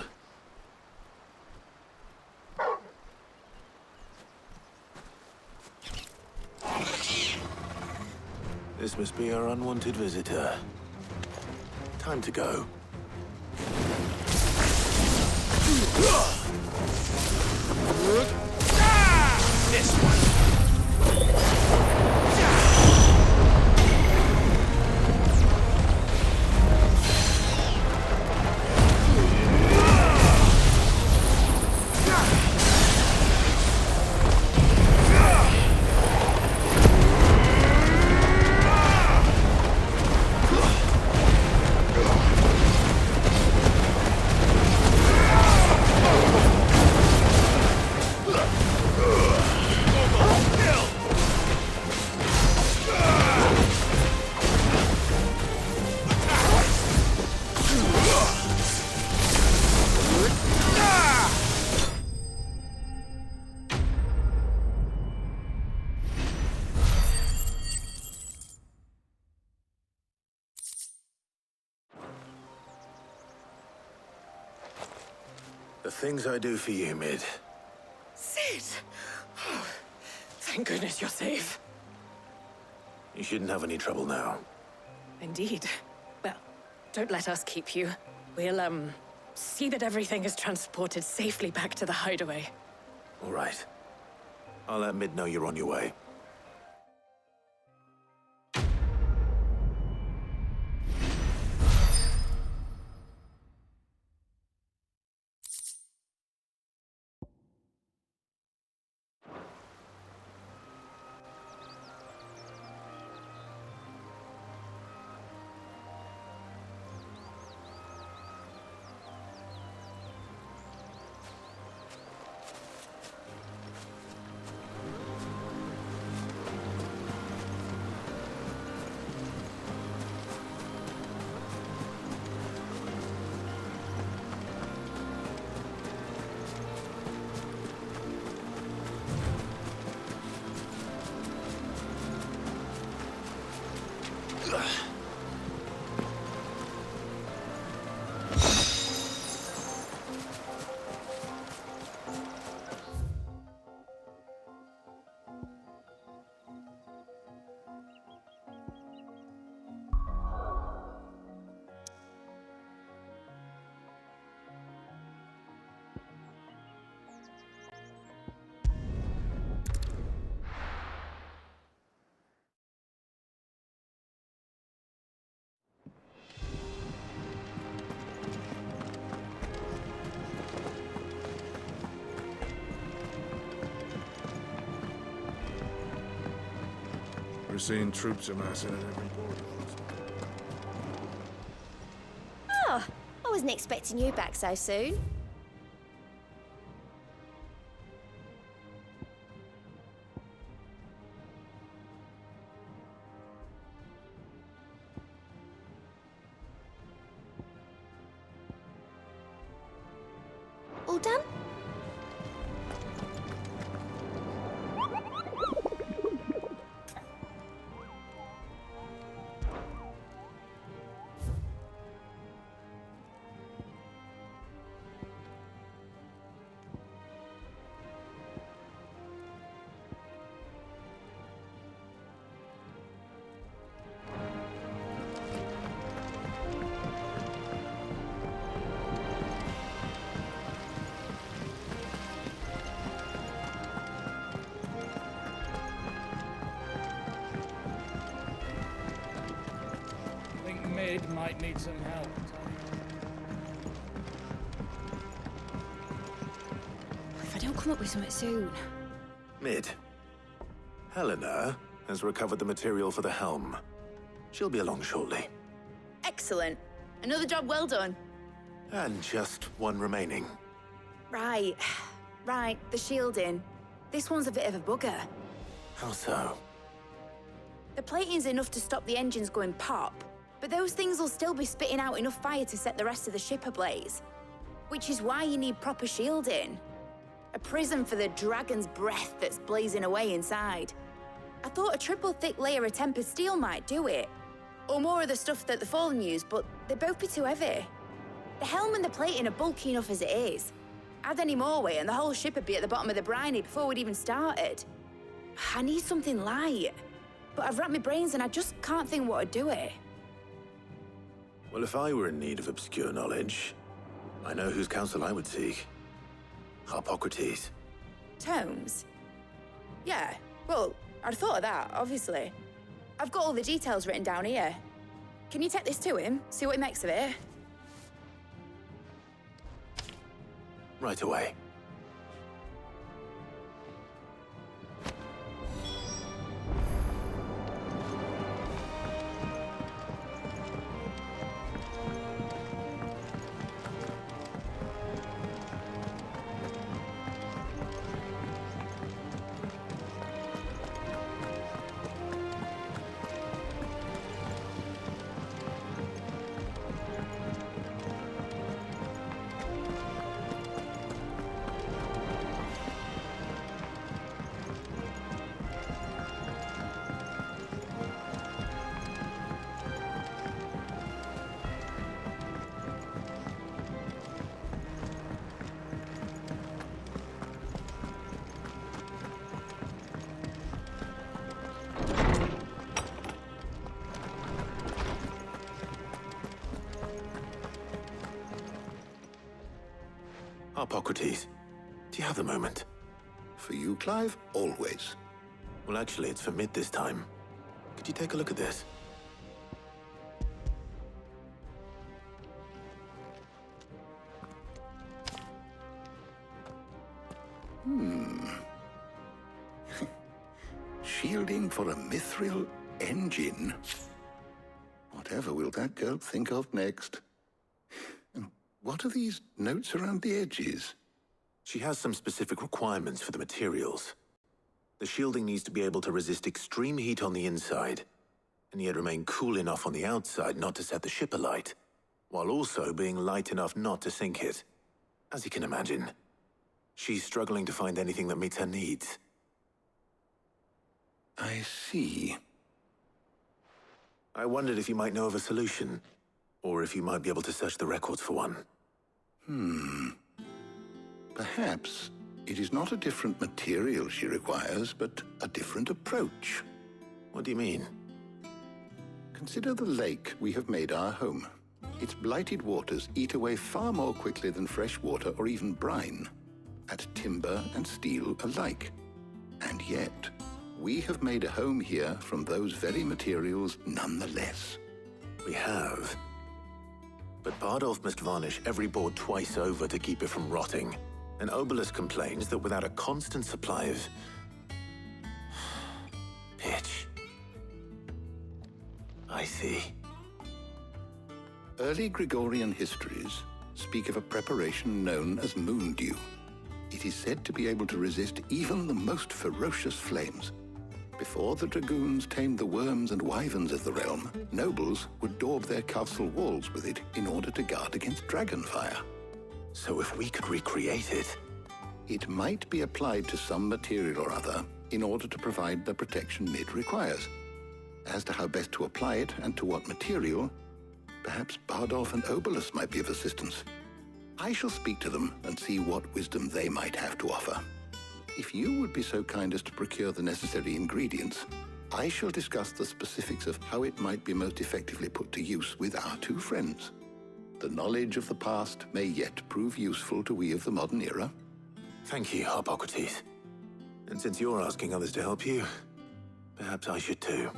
This must be our unwanted visitor. Time to go. This one. The things I do for you, Mid. Sid! Oh, thank goodness you're safe. You shouldn't have any trouble now. Indeed. Well, don't let us keep you. We'll, see that everything is transported safely back to the hideaway. All right. I'll let Mid know you're on your way. We're seeing troops amassing at every border. Oh, I wasn't expecting you back so soon. All done? Mid might need some help. If I don't come up with something soon. Mid. Helena has recovered the material for the helm. She'll be along shortly. Excellent. Another job well done. And just one remaining. Right. Right, the shielding. This one's a bit of a bugger. How so? The plating's enough to stop the engines going pop, but those things will still be spitting out enough fire to set the rest of the ship ablaze. Which is why you need proper shielding. A prism for the dragon's breath that's blazing away inside. I thought a triple thick layer of tempered steel might do it. Or more of the stuff that the Fallen use, but they'd both be too heavy. The helm and the plating are bulky enough as it is. Add any more weight and the whole ship would be at the bottom of the briny before we'd even started. I need something light. But I've racked my brains and I just can't think what would do it. Well, if I were in need of obscure knowledge, I know whose counsel I would seek. Harpocrates. Tomes? Yeah, well, I'd thought of that, obviously. I've got all the details written down here. Can you take this to him, see what he makes of it? Right away. Harpocrates, do you have the moment? For you, Clive, always. Well, actually, it's for Mid this time. Could you take a look at this? Shielding for a mithril engine. Whatever will that girl think of next? And what are these notes around the edges? She has some specific requirements for the materials. The shielding needs to be able to resist extreme heat on the inside, and yet remain cool enough on the outside not to set the ship alight, while also being light enough not to sink it. As you can imagine, she's struggling to find anything that meets her needs. I see. I wondered if you might know of a solution, or if you might be able to search the records for one. Perhaps it is not a different material she requires, but a different approach. What do you mean? Consider the lake we have made our home. Its blighted waters eat away far more quickly than fresh water or even brine, at timber and steel alike. And yet, we have made a home here from those very materials nonetheless. We have. But Bardolph must varnish every board twice over to keep it from rotting. And Obelus complains that without a constant supply of pitch. I see. Early Gregorian histories speak of a preparation known as moon dew. It is said to be able to resist even the most ferocious flames. Before the dragoons tamed the worms and wyverns of the realm, nobles would daub their castle walls with it in order to guard against dragon fire. So if we could recreate it... It might be applied to some material or other in order to provide the protection Mid requires. As to how best to apply it and to what material, perhaps Bardolph and Obelus might be of assistance. I shall speak to them and see what wisdom they might have to offer. If you would be so kind as to procure the necessary ingredients, I shall discuss the specifics of how it might be most effectively put to use with our two friends. The knowledge of the past may yet prove useful to we of the modern era. Thank you, Harpocrates. And since you're asking others to help you, perhaps I should too.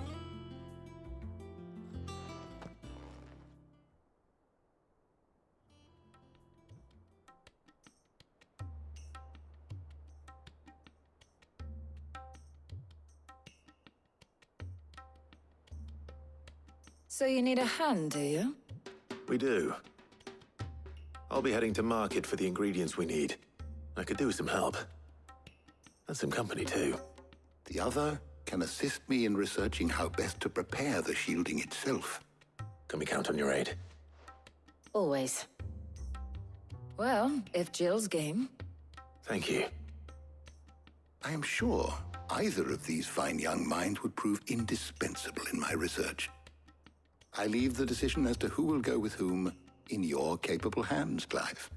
So you need a hand, do you? We do. I'll be heading to market for the ingredients we need. I could do with some help. And some company, too. The other can assist me in researching how best to prepare the shielding itself. Can we count on your aid? Always. Well, if Jill's game. Thank you. I am sure either of these fine young minds would prove indispensable in my research. I leave the decision as to who will go with whom in your capable hands, Clive.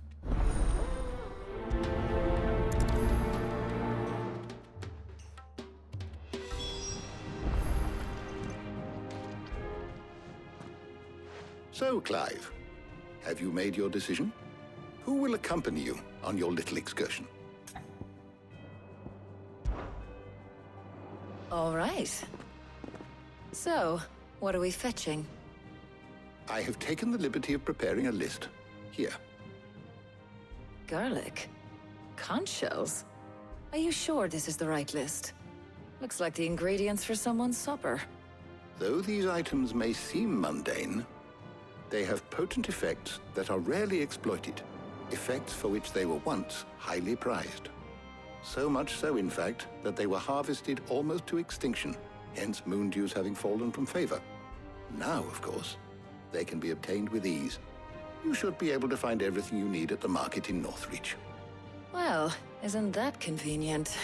So, Clive, have you made your decision? Who will accompany you on your little excursion? All right. So, what are we fetching? I have taken the liberty of preparing a list. Here. Garlic? Conch shells? Are you sure this is the right list? Looks like the ingredients for someone's supper. Though these items may seem mundane, they have potent effects that are rarely exploited, effects for which they were once highly prized. So much so, in fact, that they were harvested almost to extinction, hence moon dews having fallen from favor. Now, of course, they can be obtained with ease. You should be able to find everything you need at the market in Northreach. Well, isn't that convenient?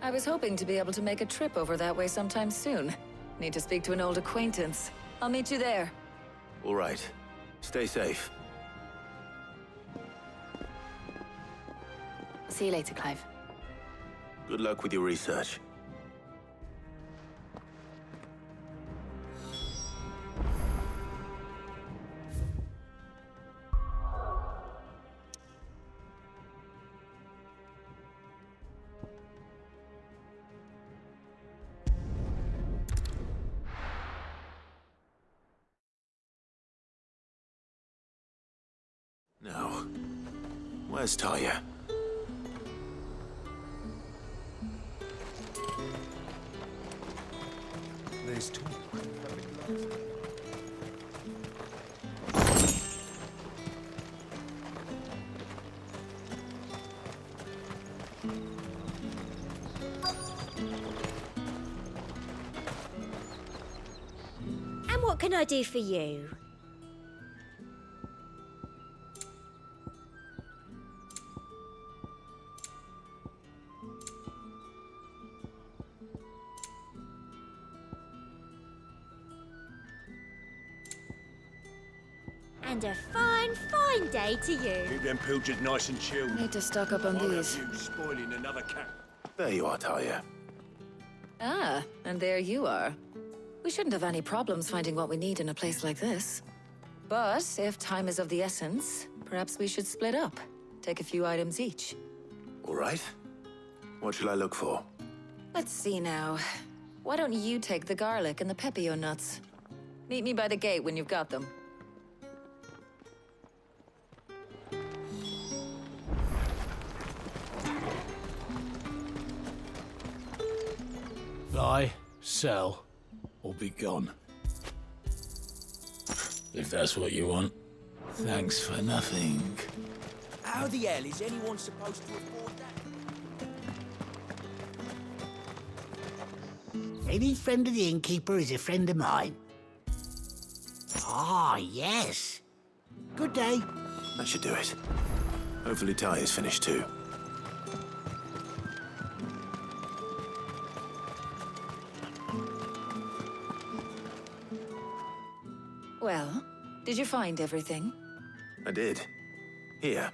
I was hoping to be able to make a trip over that way sometime soon. Need to speak to an old acquaintance. I'll meet you there. All right. Stay safe. See you later, Clive. Good luck with your research. Now, where's Talia? There's talk. And what can I do for you? And a fine, fine day to you. Keep them pilchards nice and chilled. Need to stock up on Why these. have you spoiling another cat? There you are, Talia. Ah, and there you are. We shouldn't have any problems finding what we need in a place like this. But if time is of the essence, perhaps we should split up. Take a few items each. All right. What shall I look for? Let's see now. Why don't you take the garlic and the pepio nuts? Meet me by the gate when you've got them. Buy, sell, or be gone. If that's what you want. Thanks for nothing. How the hell is anyone supposed to afford that? Any friend of the innkeeper is a friend of mine. Ah, yes. Good day. That should do it. Hopefully Talia's finished too. Well, did you find everything? I did. Here.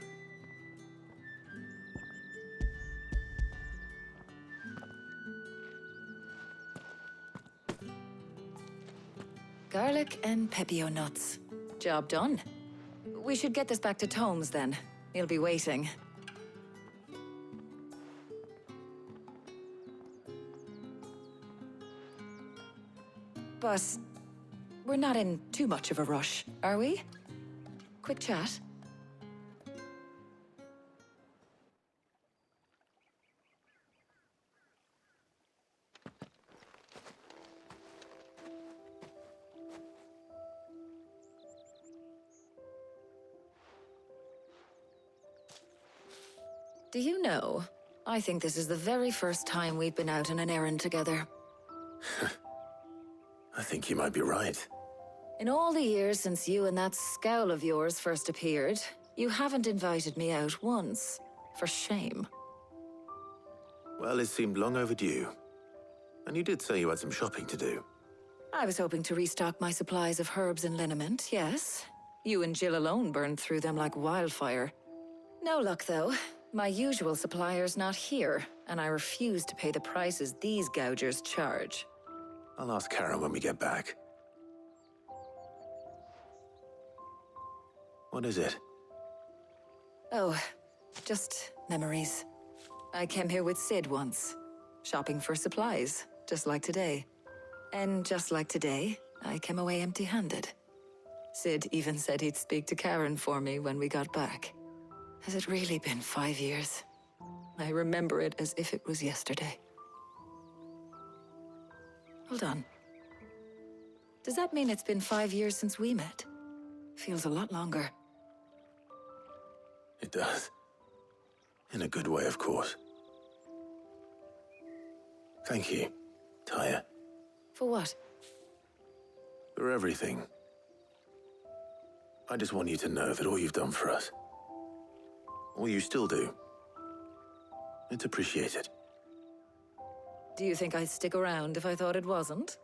Garlic and pepio nuts. Job done. We should get this back to Tomes then. He'll be waiting. But we're not in too much of a rush, are we? Quick chat. Do you know, I think this is the very first time we've been out on an errand together. I think you might be right. In all the years since you and that scowl of yours first appeared, you haven't invited me out once. For shame. Well, it seemed long overdue. And you did say you had some shopping to do. I was hoping to restock my supplies of herbs and liniment, yes. You and Jill alone burned through them like wildfire. No luck, though. My usual supplier's not here, and I refuse to pay the prices these gougers charge. I'll ask Karen when we get back. What is it? Oh, just memories. I came here with Sid once, shopping for supplies, just like today. And just like today, I came away empty-handed. Sid even said he'd speak to Karen for me when we got back. Has it really been 5 years? I remember it as if it was yesterday. Hold on. Does that mean it's been 5 years since we met? Feels a lot longer. It does. In a good way, of course. Thank you, Taya, For what? for everything. I just want you to know that all you've done for us, all you still do, it's appreciated. Do you think I'd stick around if I thought it wasn't?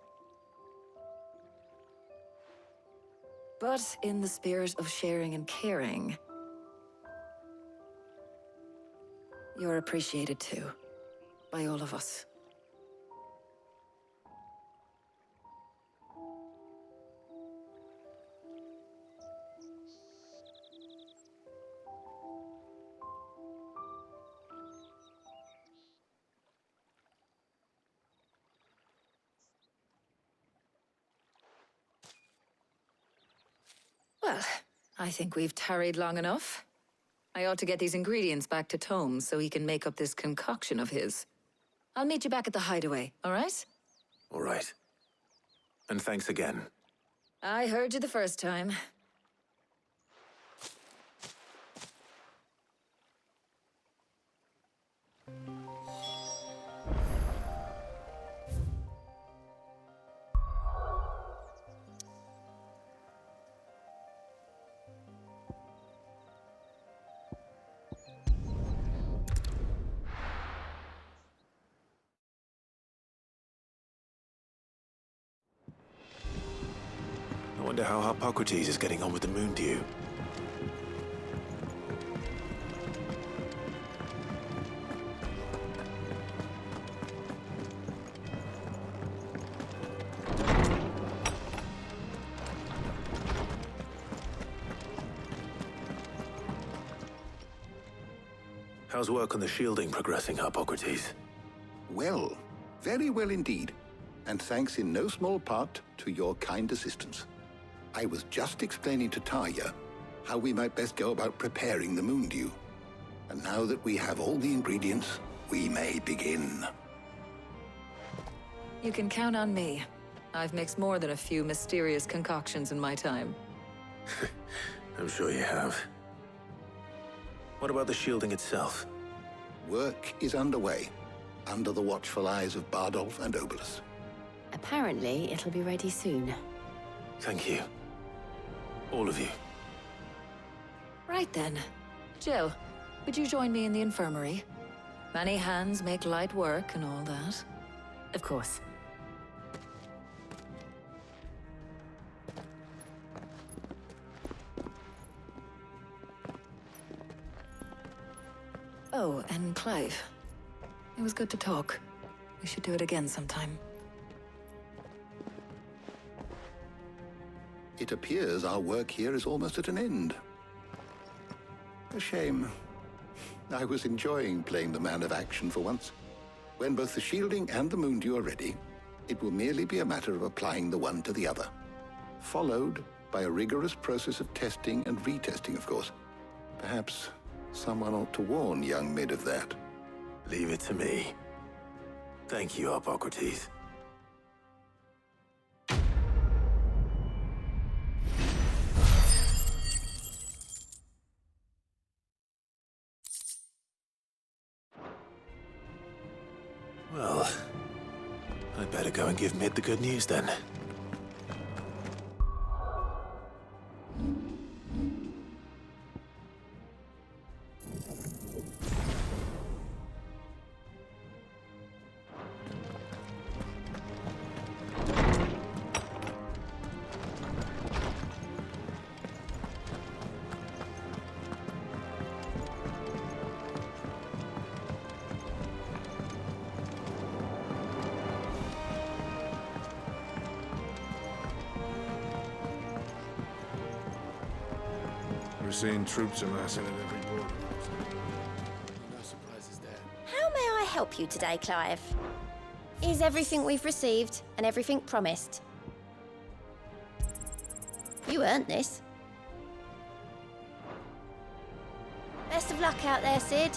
But in the spirit of sharing and caring, you're appreciated too, by all of us. Well, I think we've tarried long enough. I ought to get these ingredients back to Tome so he can make up this concoction of his. I'll meet you back at the hideaway, all right? All right. And thanks again. I heard you the first time. I wonder how Hippocrates is getting on with the moon dew. How's work on the shielding progressing, Hippocrates? Well, very well indeed. And thanks in no small part to your kind assistance. I was just explaining to Tarja how we might best go about preparing the moon dew. And now that we have all the ingredients, we may begin. You can count on me. I've mixed more than a few mysterious concoctions in my time. I'm sure you have. What about the shielding itself? Work is underway, under the watchful eyes of Bardolph and Obolus. Apparently, it'll be ready soon. Thank you. All of you. Right then. Jill, would you join me in the infirmary? Many hands make light work and all that. Of course. Oh, and Clive. It was good to talk. We should do it again sometime. It appears our work here is almost at an end. A shame. I was enjoying playing the man of action for once. When both the shielding and the moon dew are ready, it will merely be a matter of applying the one to the other. Followed by a rigorous process of testing and retesting, of course. Perhaps someone ought to warn young Mid of that. Leave it to me. Thank you, Hippocrates. Well, I'd better go and give Mid the good news then. We're seeing troops amassing at every border. No surprises there. How may I help you today, Clive? Is everything we've received and everything promised? You earned this. Best of luck out there, Sid.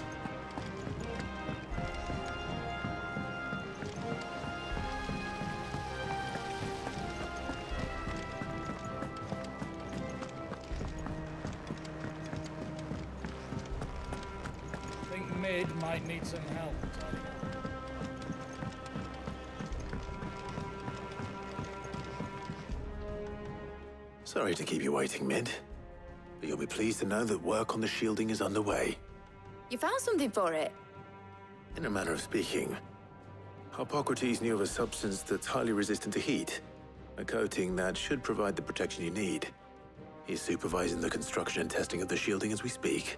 I think Mid might need some help. Sorry to keep you waiting, Mid. But you'll be pleased to know that work on the shielding is underway. You found something for it? In a manner of speaking, Hippocrates knew of a substance that's highly resistant to heat, a coating that should provide the protection you need. He's supervising the construction and testing of the shielding as we speak.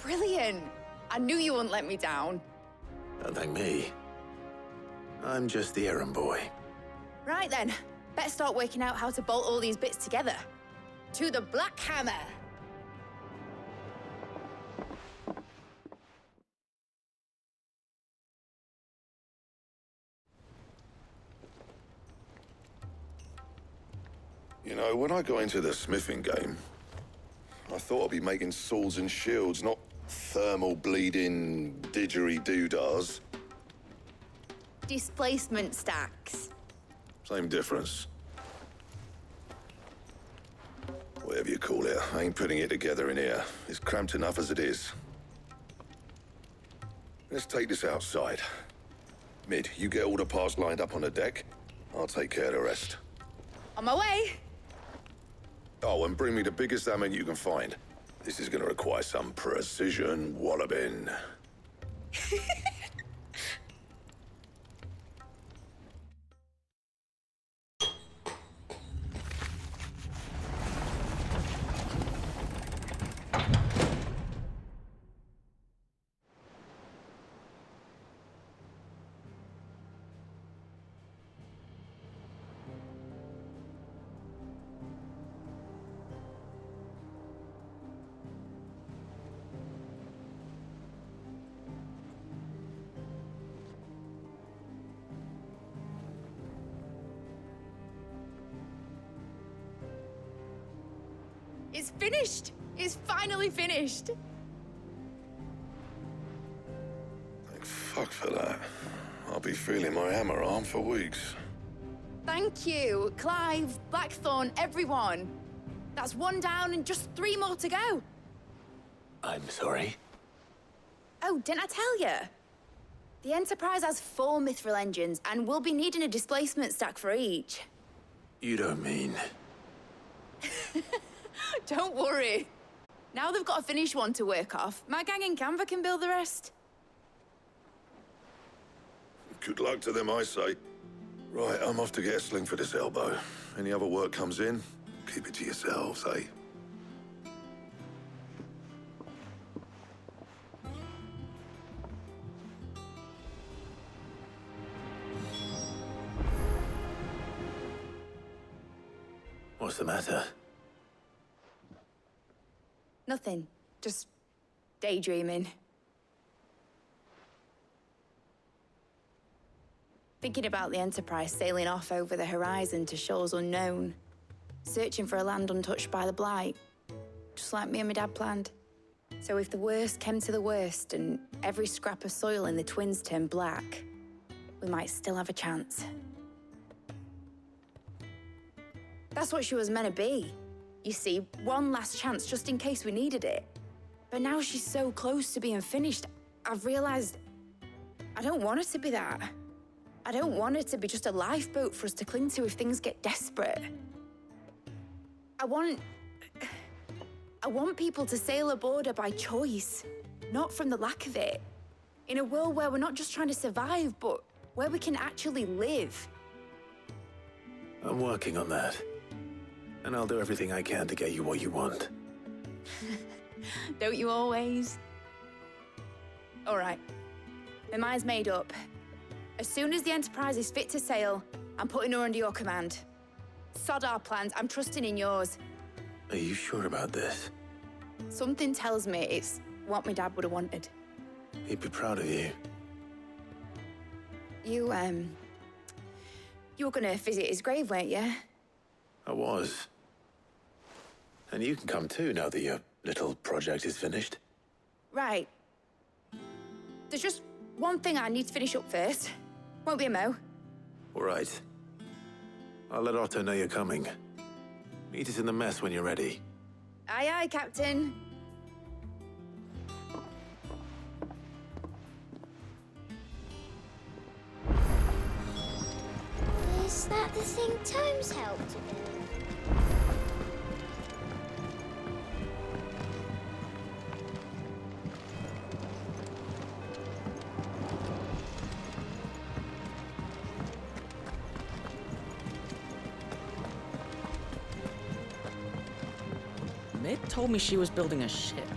Brilliant! I knew you wouldn't let me down. Don't thank me. I'm just the errand boy. Right then, better start working out how to bolt all these bits together. To the Black Hammer! You know, when I got into the smithing game, thought I'd be making swords and shields, not thermal bleeding didgeridoo-dahs. Displacement stacks. Same difference. Whatever you call it, I ain't putting it together in here. It's cramped enough as it is. Let's take this outside. Mid, you get all the parts lined up on the deck. I'll take care of the rest. On my way. Oh, and bring me the biggest hammer you can find. This is gonna require some precision walloping. It's finished! It's finally finished! Thank fuck for that. I'll be feeling my hammer arm for weeks. Thank you, Clive, Blackthorn, everyone. That's one down and just 3 more to go. I'm sorry. Oh, didn't I tell you? The Enterprise has 4 mithril engines, and we'll be needing a displacement stack for each. You don't mean... Don't worry. Now they've got a finished one to work off, my gang in Canva can build the rest. Good luck to them, I say. Right, I'm off to get a sling for this elbow. Any other work comes in, keep it to yourselves, eh? What's the matter? Nothing. Just daydreaming. Thinking about the Enterprise sailing off over the horizon to shores unknown. Searching for a land untouched by the Blight. Just like me and my dad planned. So if the worst came to the worst and every scrap of soil in the Twins turned black, we might still have a chance. That's what she was meant to be. You see, one last chance just in case we needed it. But now she's so close to being finished, I've realized I don't want her to be that. I don't want her to be just a lifeboat for us to cling to if things get desperate. I want people to sail aboard her by choice, not from the lack of it. In a world where we're not just trying to survive, but where we can actually live. I'm working on that. And I'll do everything I can to get you what you want. Don't you always? All right. My mind's made up. As soon as the Enterprise is fit to sail, I'm putting her under your command. Sod our plans, I'm trusting in yours. Are you sure about this? Something tells me it's what my dad would have wanted. He'd be proud of you. You were gonna visit his grave, weren't you? I was. And you can come too now that your little project is finished. Right. There's just one thing I need to finish up first. Won't be a mo. All right. I'll let Otto know you're coming. Meet us in the mess when you're ready. Aye, aye, Captain. Is that the thing Tomes helped to build? Mid told me she was building a ship.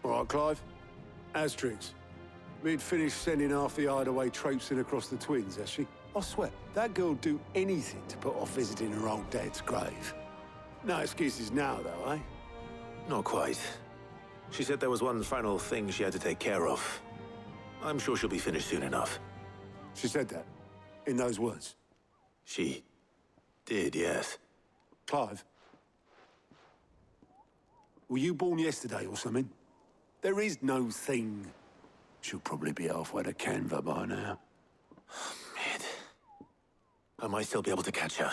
All right, Clive. Astrix. Mid finished sending half the hideaway traipsing across the Twins, has she? I swear, that girl'd do anything to put off visiting her old dad's grave. No excuses now, though, eh? Not quite. She said there was one final thing she had to take care of. I'm sure she'll be finished soon enough. She said that? In those words? She did, yes. Clive? Were you born yesterday or something? There is no thing. She'll probably be halfway to Canva by now. Mid. I might still be able to catch her.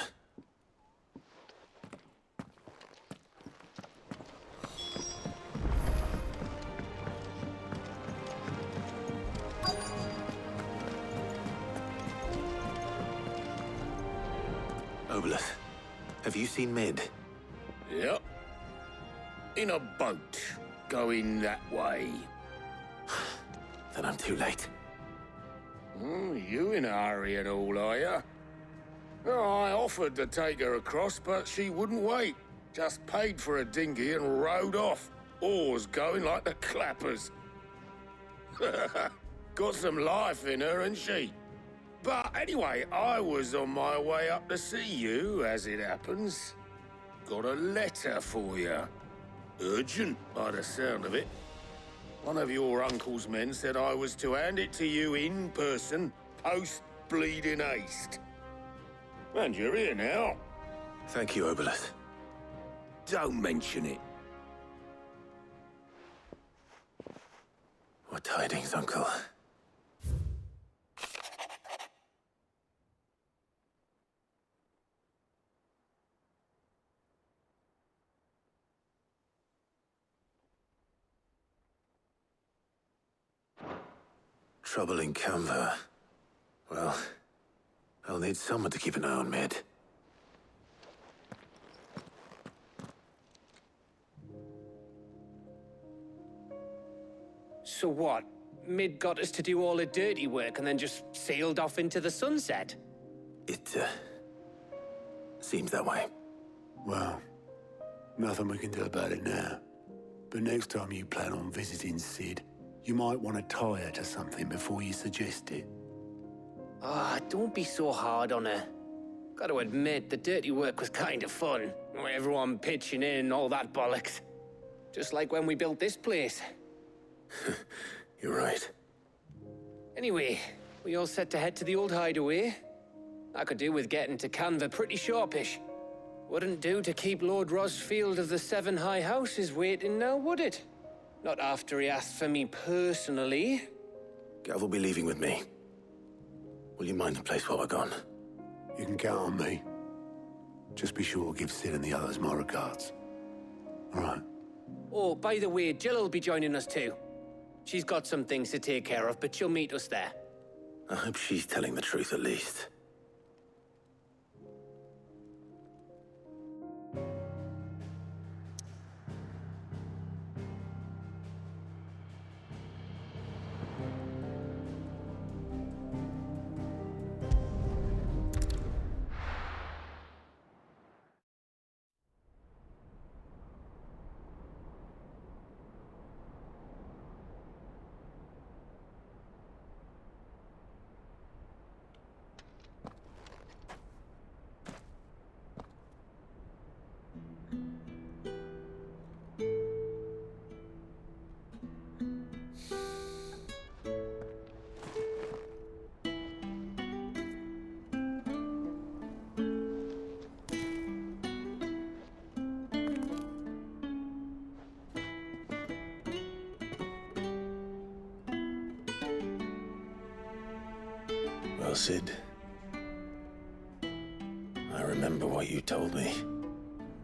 Obolus, have you seen Mid? Yep. In a boat, going that way. Then I'm too late. You in a hurry and all, are you? Oh, I offered to take her across, but she wouldn't wait. Just paid for a dinghy and rowed off. Oars going like the clappers. Got some life in her, ain't she? But anyway, I was on my way up to see you, as it happens. Got a letter for you. Urgent, by the sound of it. One of your uncle's men said I was to hand it to you in person, post-bleeding haste. And you're here now. Thank you, Obolus. Don't mention it. What tidings, Uncle? Trouble in Canva. Well, I'll need someone to keep an eye on Mid. So what? Mid got us to do all the dirty work and then just sailed off into the sunset? It, seems that way. Well, nothing we can do about it now. But next time you plan on visiting Sid, you might want to tie her to something before you suggest it. Ah, don't be so hard on her. Got to admit, the dirty work was kind of fun. Everyone pitching in and all that bollocks. Just like when we built this place. You're right. Anyway, we all set to head to the old hideaway. I could do with getting to Canva pretty sharpish. Wouldn't do to keep Lord Rosfield of the Seven High Houses waiting now, would it? Not after he asked for me personally. Gav will be leaving with me. Will you mind the place while we're gone? You can count on me. Just be sure to give Sid and the others my regards. All right. Oh, by the way, Jill will be joining us too. She's got some things to take care of, but she'll meet us there. I hope she's telling the truth at least. Well, Sid, I remember what you told me.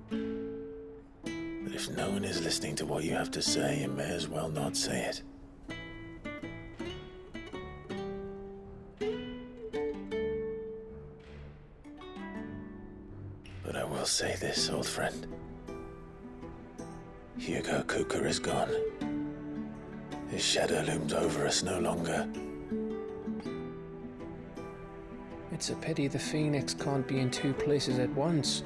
That if no one is listening to what you have to say, you may as well not say it. But I will say this, old friend. Hugo Kuka is gone. His shadow looms over us no longer. It's a pity the Phoenix can't be in two places at once.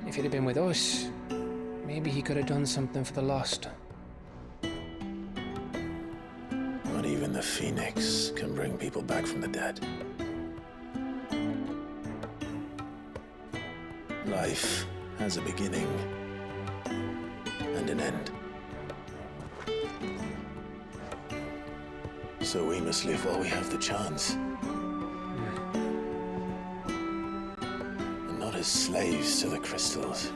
If he'd have been with us, maybe he could have done something for the lost. Not even the Phoenix can bring people back from the dead. Life has a beginning and an end. So we must live while we have the chance. as slaves to the crystals,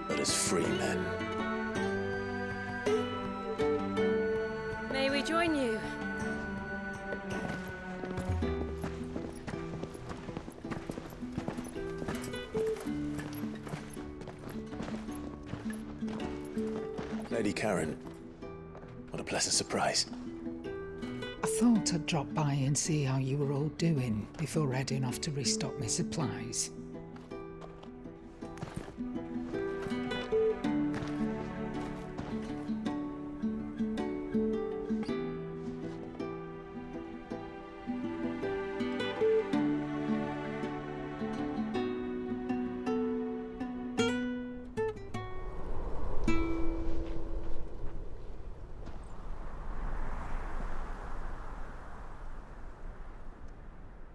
but as free men. May we join you? Lady Karen, what a pleasant surprise. I thought I'd drop by and see how you were all doing before heading off to restock my supplies.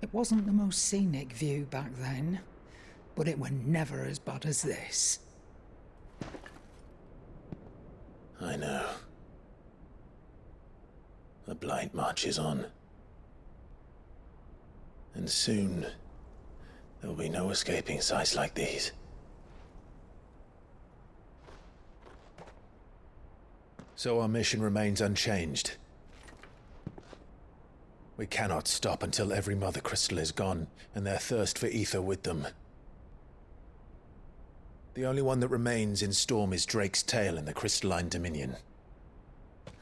It wasn't the most scenic view back then, but it were never as bad as this. I know. The Blight marches on. And soon, there will be no escaping sights like these. So our mission remains unchanged. We cannot stop until every Mother Crystal is gone, and their thirst for ether with them. The only one that remains in Storm is Drake's Tail in the Crystalline Dominion.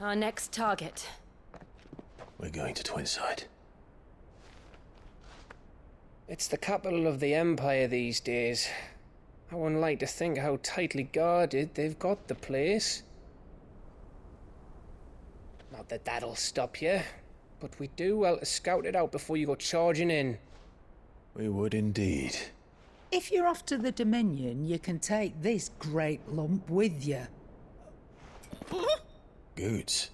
Our next target. We're going to Twinside. It's the capital of the Empire these days. I wouldn't like to think how tightly guarded they've got the place. Not that that'll stop you, but we do well to scout it out before you go charging in. We would indeed. If you're off to the Dominion, you can take this great lump with you. Goods.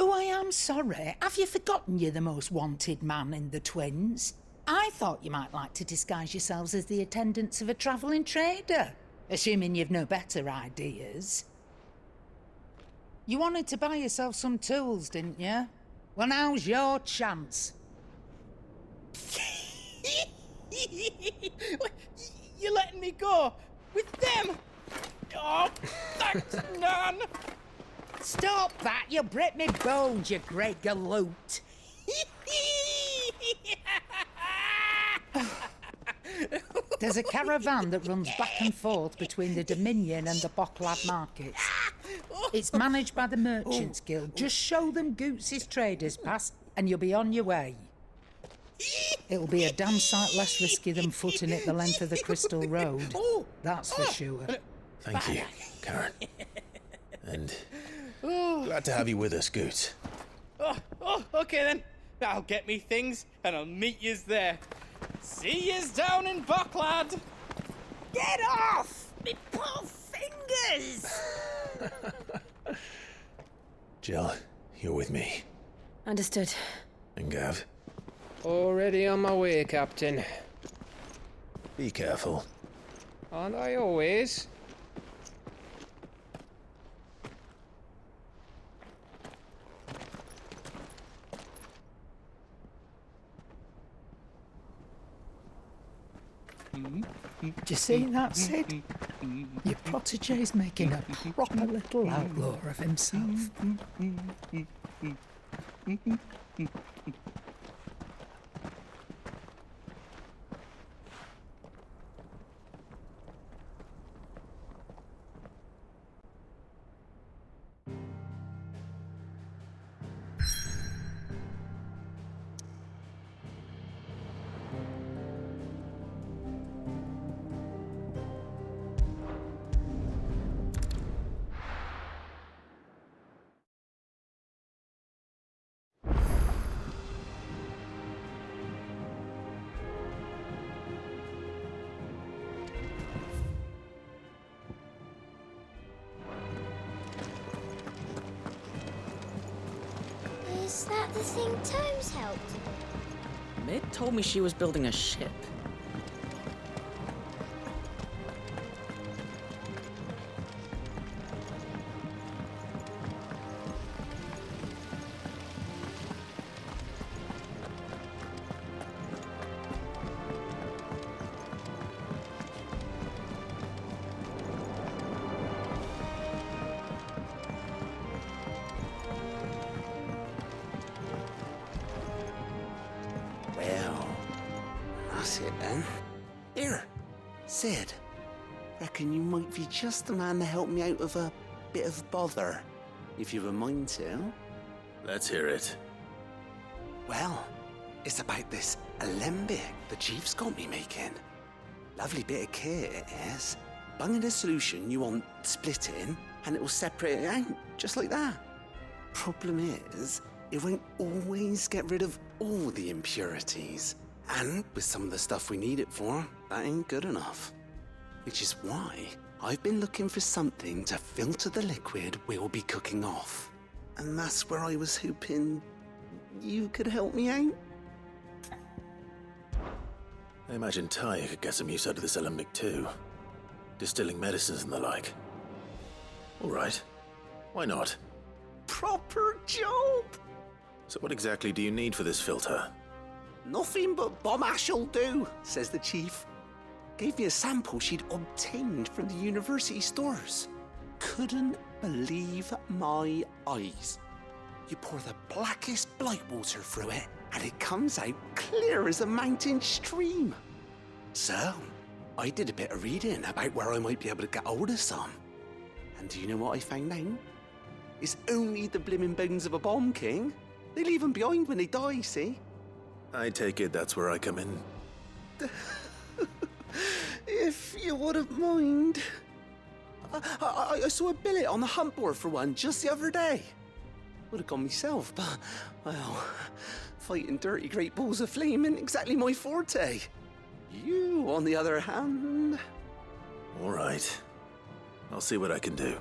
Oh, I am sorry. Have you forgotten you're the most wanted man in the Twins? I thought you might like to disguise yourselves as the attendants of a travelling trader, assuming you've no better ideas. You wanted to buy yourself some tools, didn't you? Well, now's your chance. You're letting me go with them? Oh, thanks, Nan. Stop that! You'll break me bones, you great galoot. There's a caravan that runs back and forth between the Dominion and the Bocklad markets. It's managed by the Merchants Guild. Just show them Goots' traders pass and you'll be on your way. It'll be a damn sight less risky than footing it the length of the Crystal Road. That's for sure. Thank you, Karen. And glad to have you with us, Goots. Okay then. I'll get me things and I'll meet yous there. See yous down in Bocklad. Get off! Me poor fingers! Jill, you're with me. Understood. And Gav? Already on my way, Captain. Be careful. Aren't I always? Do you see that, Sid? Your protege's making a proper little outlaw of himself. Is that the thing Tomes helped? Mid told me she was building a ship. then. Here, Sid. Reckon you might be just the man to help me out of a bit of bother, if you've a mind to. Let's hear it. Well, it's about this alembic the chief's got me making. Lovely bit of kit it is. Bunging a solution you want splitting, and it will separate it out, just like that. Problem is, it won't always get rid of all the impurities. And with some of the stuff we need it for, that ain't good enough. Which is why I've been looking for something to filter the liquid we'll be cooking off. And that's where I was hoping you could help me out. I imagine Tyr could get some use out of this alembic too. Distilling medicines and the like. All right. Why not? Proper job! So what exactly do you need for this filter? Nothing but bomb ash'll do, says the chief. Gave me a sample she'd obtained from the university stores. Couldn't believe my eyes. You pour the blackest blight water through it, and it comes out clear as a mountain stream. So, I did a bit of reading about where I might be able to get hold of some. And do you know what I found out? It's only the blimmin' bones of a bomb king. They leave them behind when they die, see? I take it that's where I come in. If you wouldn't mind. I saw a billet on the hunt board for one just the other day. Would have gone myself, but, well, fighting dirty great balls of flame ain't exactly my forte. You, on the other hand... All right. I'll see what I can do.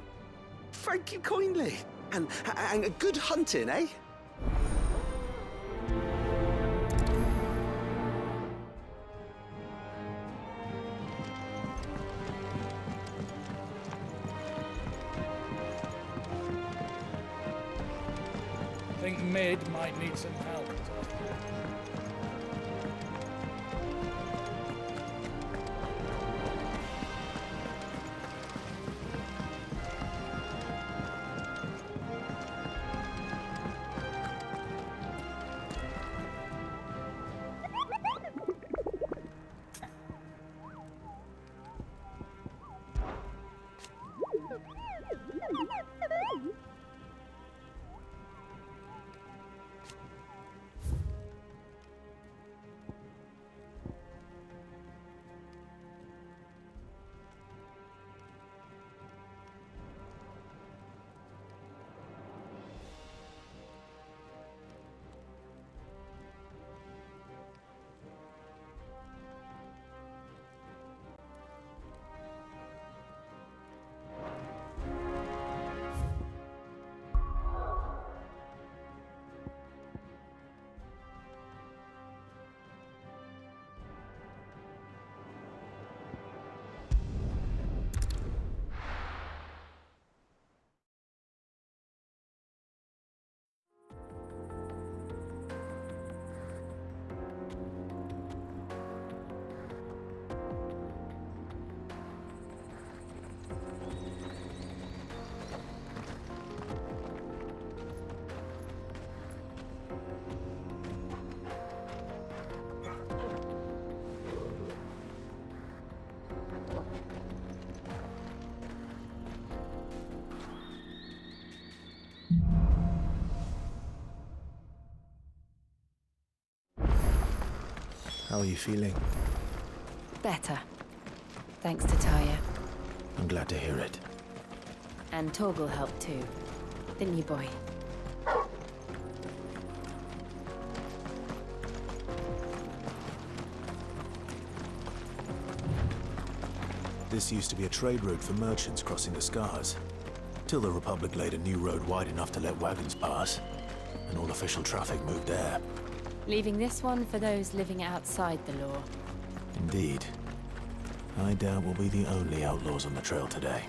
Thank you kindly. And good hunting, eh? I think Mid might need some help. How are you feeling? Better. Thanks to Tyr. I'm glad to hear it. And Torgal helped too. Didn't you, boy? This used to be a trade route for merchants crossing the Scars, till the Republic laid a new road wide enough to let wagons pass, and all official traffic moved there. Leaving this one for those living outside the law. Indeed. I doubt we'll be the only outlaws on the trail today.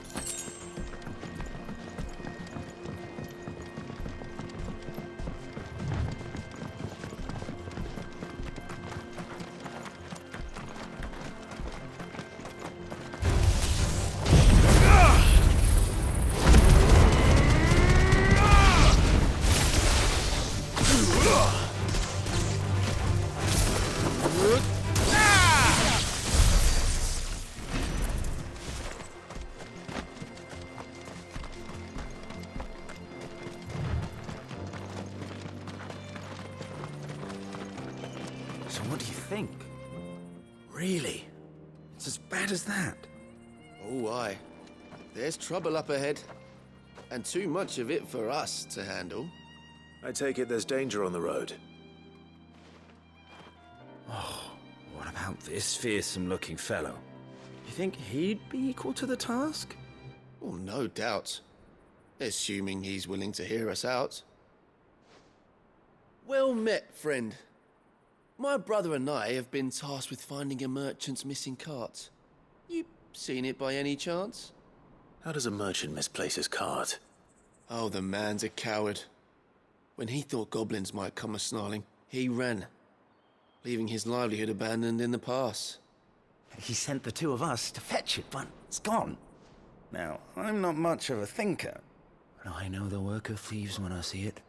So what do you think? Really? It's as bad as that? Oh, aye. There's trouble up ahead. And too much of it for us to handle. I take it there's danger on the road. Oh, what about this fearsome-looking fellow? You think he'd be equal to the task? Oh, no doubt. Assuming he's willing to hear us out. Well met, friend. My brother and I have been tasked with finding a merchant's missing cart. You seen it by any chance? How does a merchant misplace his cart? Oh, the man's a coward. When he thought goblins might come a-snarling, he ran, leaving his livelihood abandoned in the pass. He sent the two of us to fetch it, but it's gone. Now, I'm not much of a thinker, but I know the work of thieves when I see it.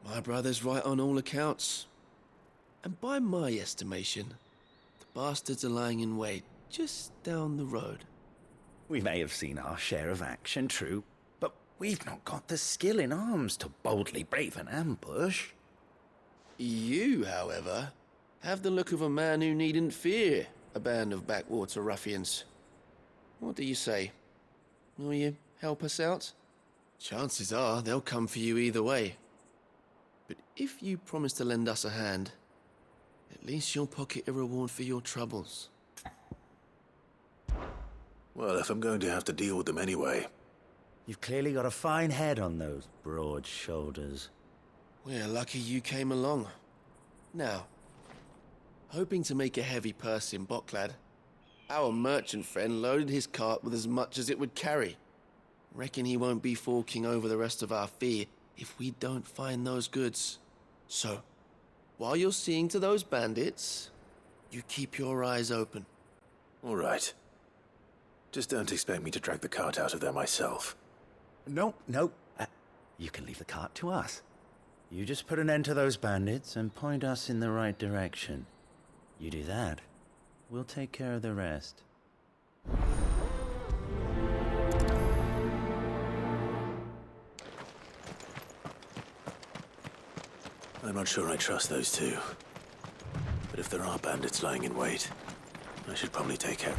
My brother's right on all accounts. And by my estimation, the bastards are lying in wait just down the road. We may have seen our share of action, true, but we've not got the skill in arms to boldly brave an ambush. You, however, have the look of a man who needn't fear a band of backwater ruffians. What do you say? Will you help us out? Chances are they'll come for you either way. But if you promise to lend us a hand, at least you'll pocket a reward for your troubles. Well, if I'm going to have to deal with them anyway. You've clearly got a fine head on those broad shoulders. We're lucky you came along. Now, hoping to make a heavy purse in Boklad, our merchant friend loaded his cart with as much as it would carry. Reckon he won't be forking over the rest of our fee if we don't find those goods. So, while you're seeing to those bandits, you keep your eyes open. All right. Just don't expect me to drag the cart out of there myself. No. You can leave the cart to us. You just put an end to those bandits and point us in the right direction. You do that, we'll take care of the rest. I'm not sure I trust those two. But if there are bandits lying in wait, I should probably take care.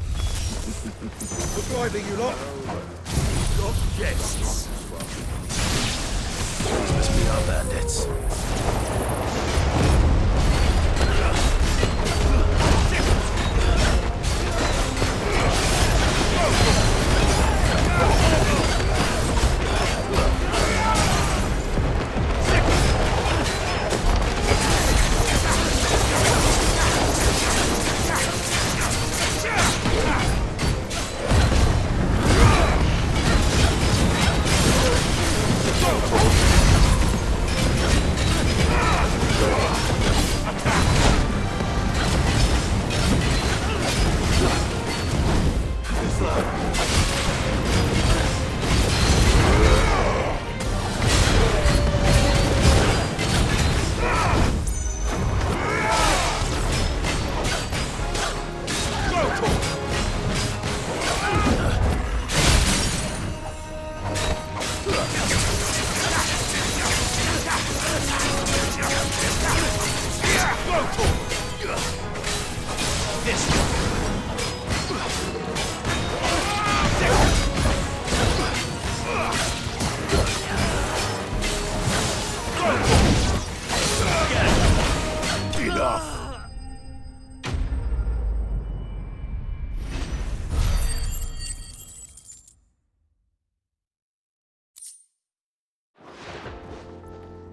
Goodbye, you lot. Got guests. These must be our bandits.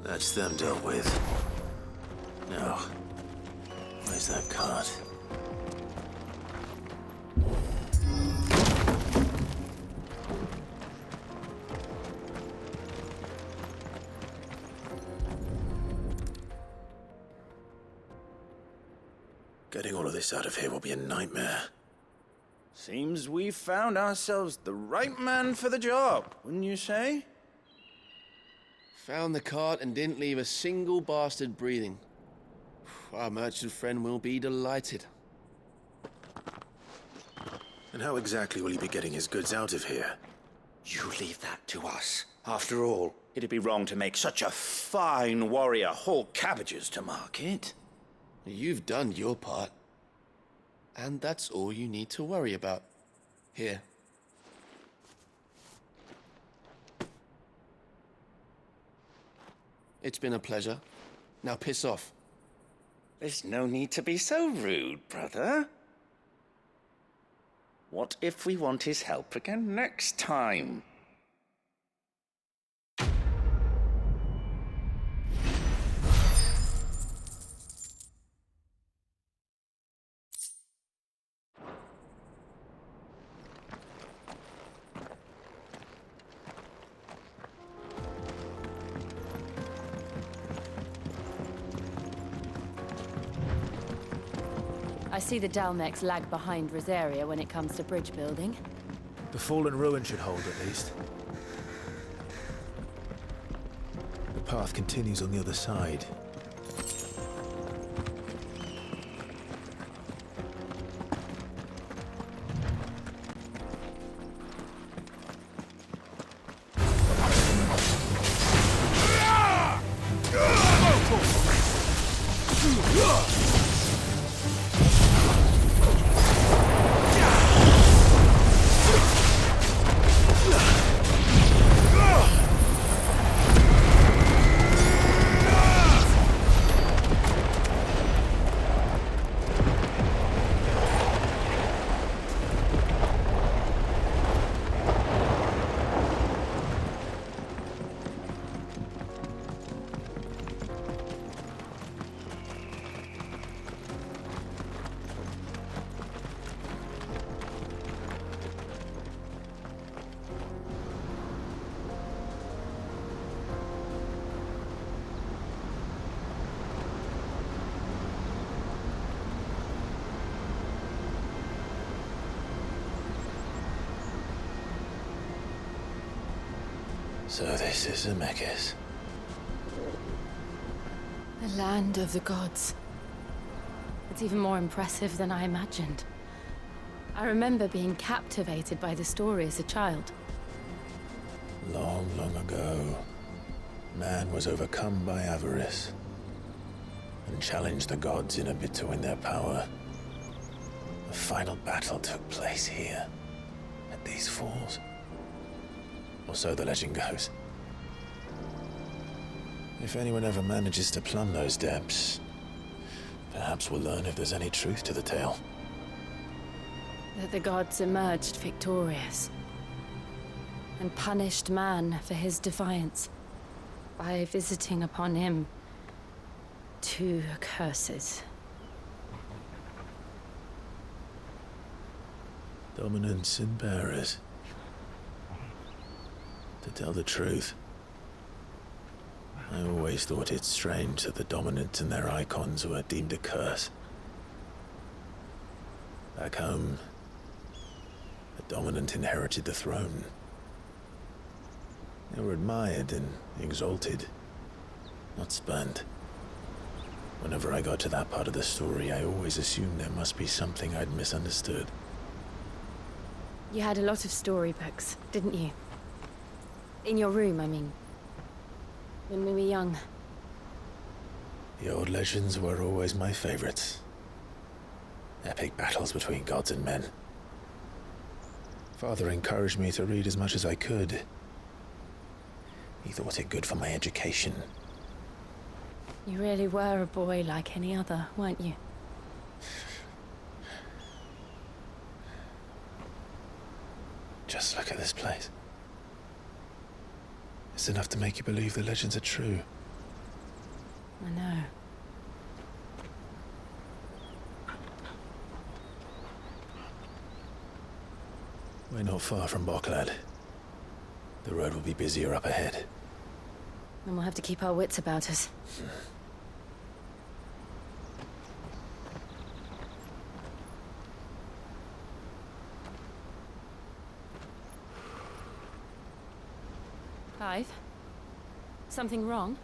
That's them dealt with. Now, where's that cart? Getting all of this out of here will be a nightmare. Seems we've found ourselves the right man for the job, wouldn't you say? Found the cart and didn't leave a single bastard breathing. Our merchant friend will be delighted. And how exactly will he be getting his goods out of here? You leave that to us. After all, it'd be wrong to make such a fine warrior haul cabbages to market. You've done your part. And that's all you need to worry about. Here. It's been a pleasure. Now piss off. There's no need to be so rude, brother. What if we want his help again next time? I see the Dalmex lag behind Rosaria when it comes to bridge building. The fallen ruin should hold, at least. The path continues on the other side. So this is Zemeckis. The land of the gods. It's even more impressive than I imagined. I remember being captivated by the story as a child. Long, long ago, man was overcome by avarice and challenged the gods in a bid to win their power. The final battle took place here, at these falls. Or so the legend goes. If anyone ever manages to plumb those depths, perhaps we'll learn if there's any truth to the tale. That the gods emerged victorious and punished man for his defiance by visiting upon him 2 curses. Dominants and bearers. To tell the truth, I always thought it strange that the dominants and their icons were deemed a curse. Back home, the dominant inherited the throne. They were admired and exalted, not spurned. Whenever I got to that part of the story, I always assumed there must be something I'd misunderstood. You had a lot of storybooks, didn't you? In your room, I mean. When we were young. The old legends were always my favorites. Epic battles between gods and men. Father encouraged me to read as much as I could. He thought it good for my education. You really were a boy like any other, weren't you? Just look at this place. It's enough to make you believe the legends are true. I know. We're not far from Boklad. The road will be busier up ahead. Then we'll have to keep our wits about us. Clive? Something wrong?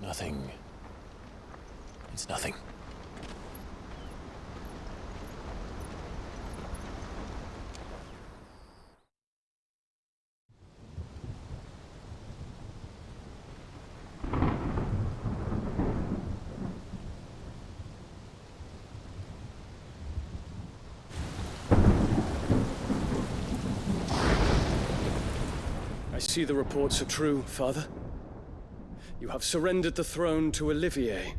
Nothing. It's nothing. see the reports are true, Father. You have surrendered the throne to Olivier.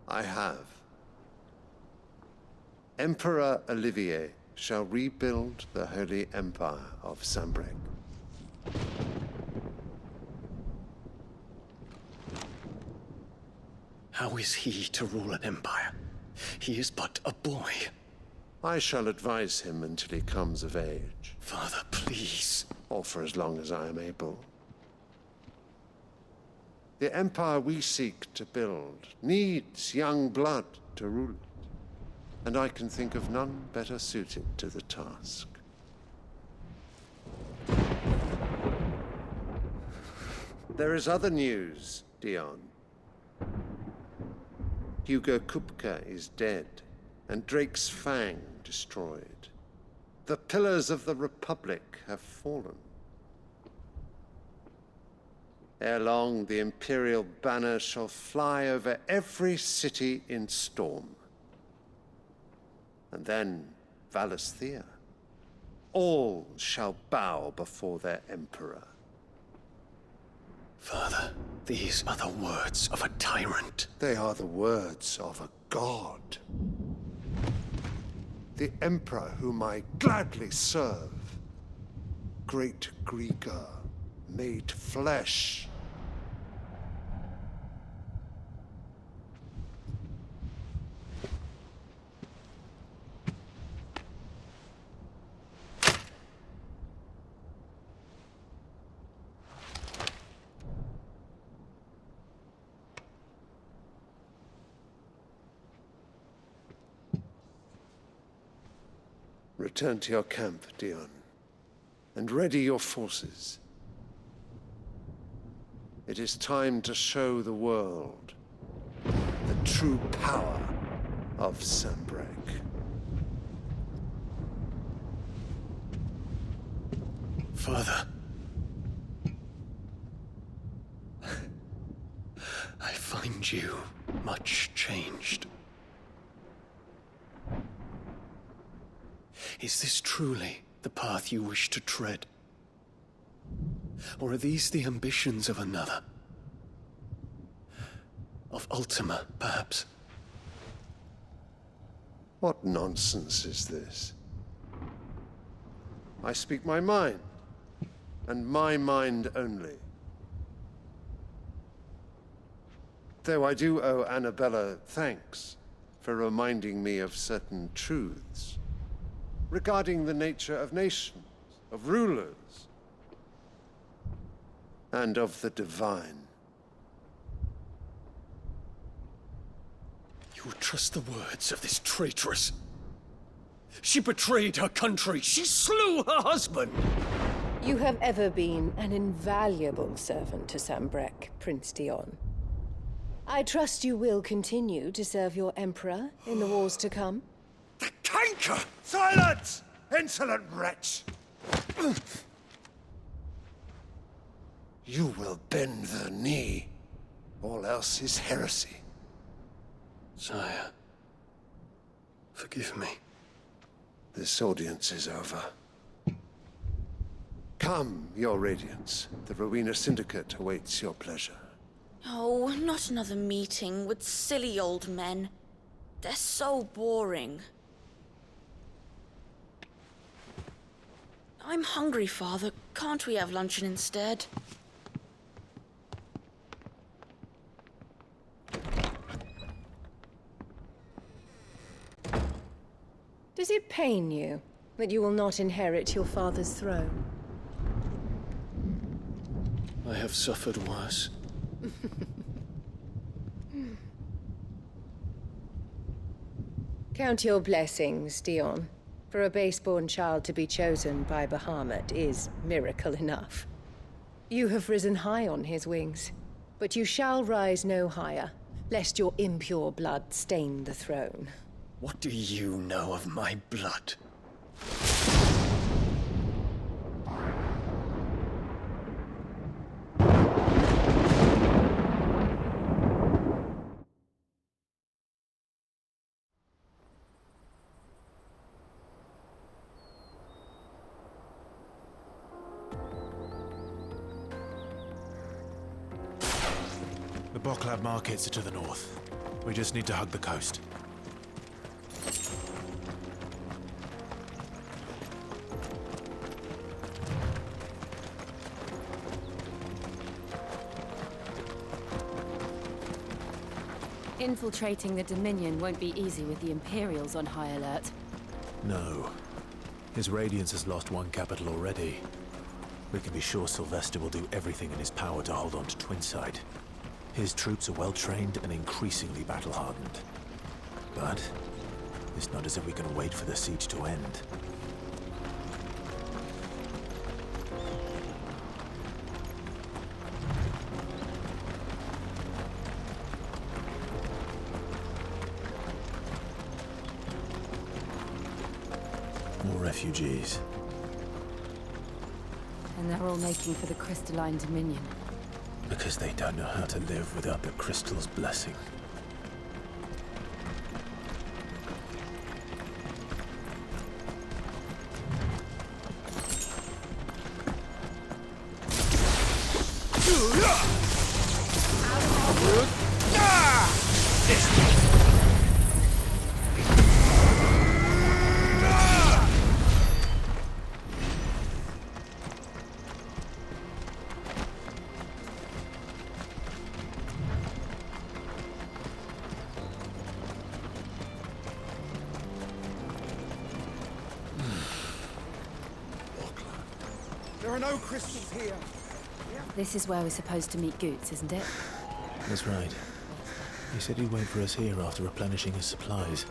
I have. Emperor Olivier shall rebuild the Holy Empire of Sanbreque. How is he to rule an empire? He is but a boy. I shall advise him until he comes of age. Father, please. Or for as long as I am able. The empire we seek to build needs young blood to rule it, and I can think of none better suited to the task. There is other news, Dion. Hugo Kupka is dead, and Drake's Fang destroyed. The pillars of the Republic have fallen. Ere long, the Imperial banner shall fly over every city in Storm. And then Valisthea. All shall bow before their Emperor. Father, these are the words of a tyrant. They are the words of a god. The Emperor whom I gladly serve. Great Greagor, made flesh. Return to your camp, Dion, and ready your forces. It is time to show the world the true power of Sanbreque. Father. I find you much changed. Is this truly the path you wish to tread? Or are these the ambitions of another? Of Ultima, perhaps? What nonsense is this? I speak my mind, and my mind only. Though I do owe Annabella thanks for reminding me of certain truths regarding the nature of nations, of rulers, and of the divine. You would trust the words of this traitress? She betrayed her country. She slew her husband. You have ever been an invaluable servant to Sanbreque, Prince Dion. I trust you will continue to serve your Emperor in the wars to come. The canker! Silence! Insolent wretch! You will bend the knee. All else is heresy. Sire, forgive me. This audience is over. Come, your Radiance. The Rowena Syndicate awaits your pleasure. Oh, not another meeting with silly old men. They're so boring. I'm hungry, Father. Can't we have luncheon instead? Does it pain you that you will not inherit your father's throne? I have suffered worse. Count your blessings, Dion. For a base-born child to be chosen by Bahamut is miracle enough. You have risen high on his wings, but you shall rise no higher, lest your impure blood stain the throne. What do you know of my blood? The Boklad markets are to the north. We just need to hug the coast. Infiltrating the Dominion won't be easy with the Imperials on high alert. No. His Radiance has lost one capital already. We can be sure Sylvester will do everything in his power to hold on to Twinside. His troops are well-trained and increasingly battle-hardened. But it's not as if we can wait for the siege to end. More refugees. And they're all making for the Crystalline Dominion. Because they don't know how to live without the Crystal's blessing. There are no crystals here. This is where we're supposed to meet Goots, isn't it? That's right. He said he'd wait for us here after replenishing his supplies.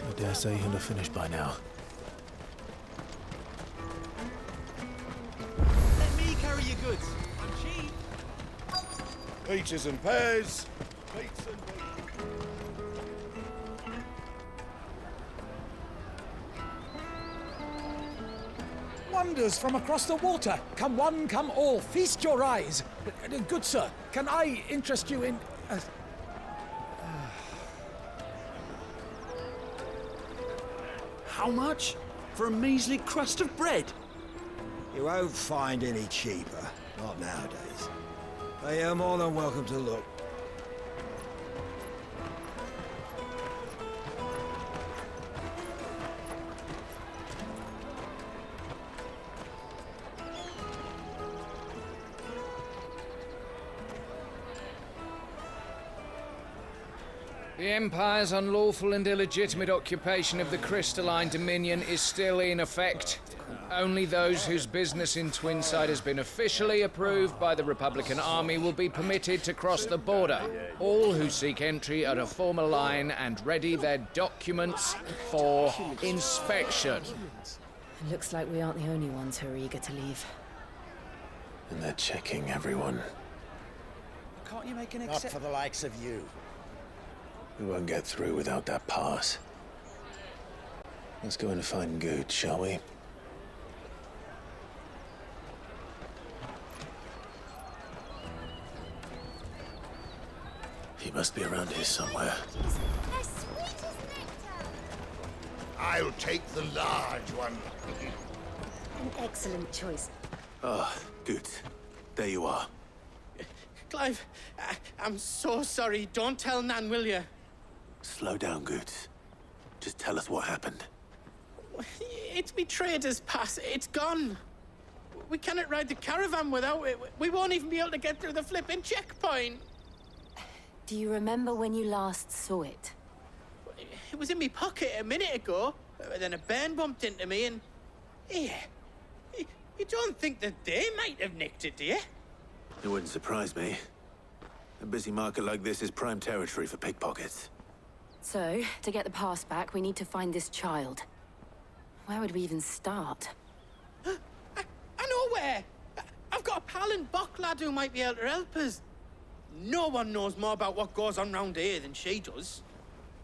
I dare say he'll have finished by now. Let me carry your goods. I'm cheap. Peaches and pears. Pizza and Wonders from across the water. Come one, come all. Feast your eyes. Good sir, can I interest you in... How much? For a measly crust of bread? You won't find any cheaper. Not nowadays. But you're more than welcome to look. The Empire's unlawful and illegitimate occupation of the Crystalline Dominion is still in effect. Only those whose business in Twinside has been officially approved by the Republican Army will be permitted to cross the border. All who seek entry are to form a line and ready their documents for inspection. It looks like we aren't the only ones who are eager to leave. And they're checking everyone. Can't you make an Not exception? for the likes of you. We won't get through without that pass. Let's go in and find Good, shall we? He must be around here somewhere. I'll take the large one. An excellent choice. Ah, Good. There you are. Clive, I'm so sorry. Don't tell Nan, will you? Slow down, Good. Just tell us what happened. It's me trader's pass. It's gone. We cannot ride the caravan without it. We won't even be able to get through the flipping checkpoint. Do you remember when you last saw it? It was in my pocket a minute ago. Then a bairn bumped into me and... Yeah. You don't think that they might have nicked it, do you? It wouldn't surprise me. A busy market like this is prime territory for pickpockets. So, to get the pass back, we need to find this child. Where would we even start? I know where! I've got a pal in Boklad who might be able to help us. No one knows more about what goes on round here than she does.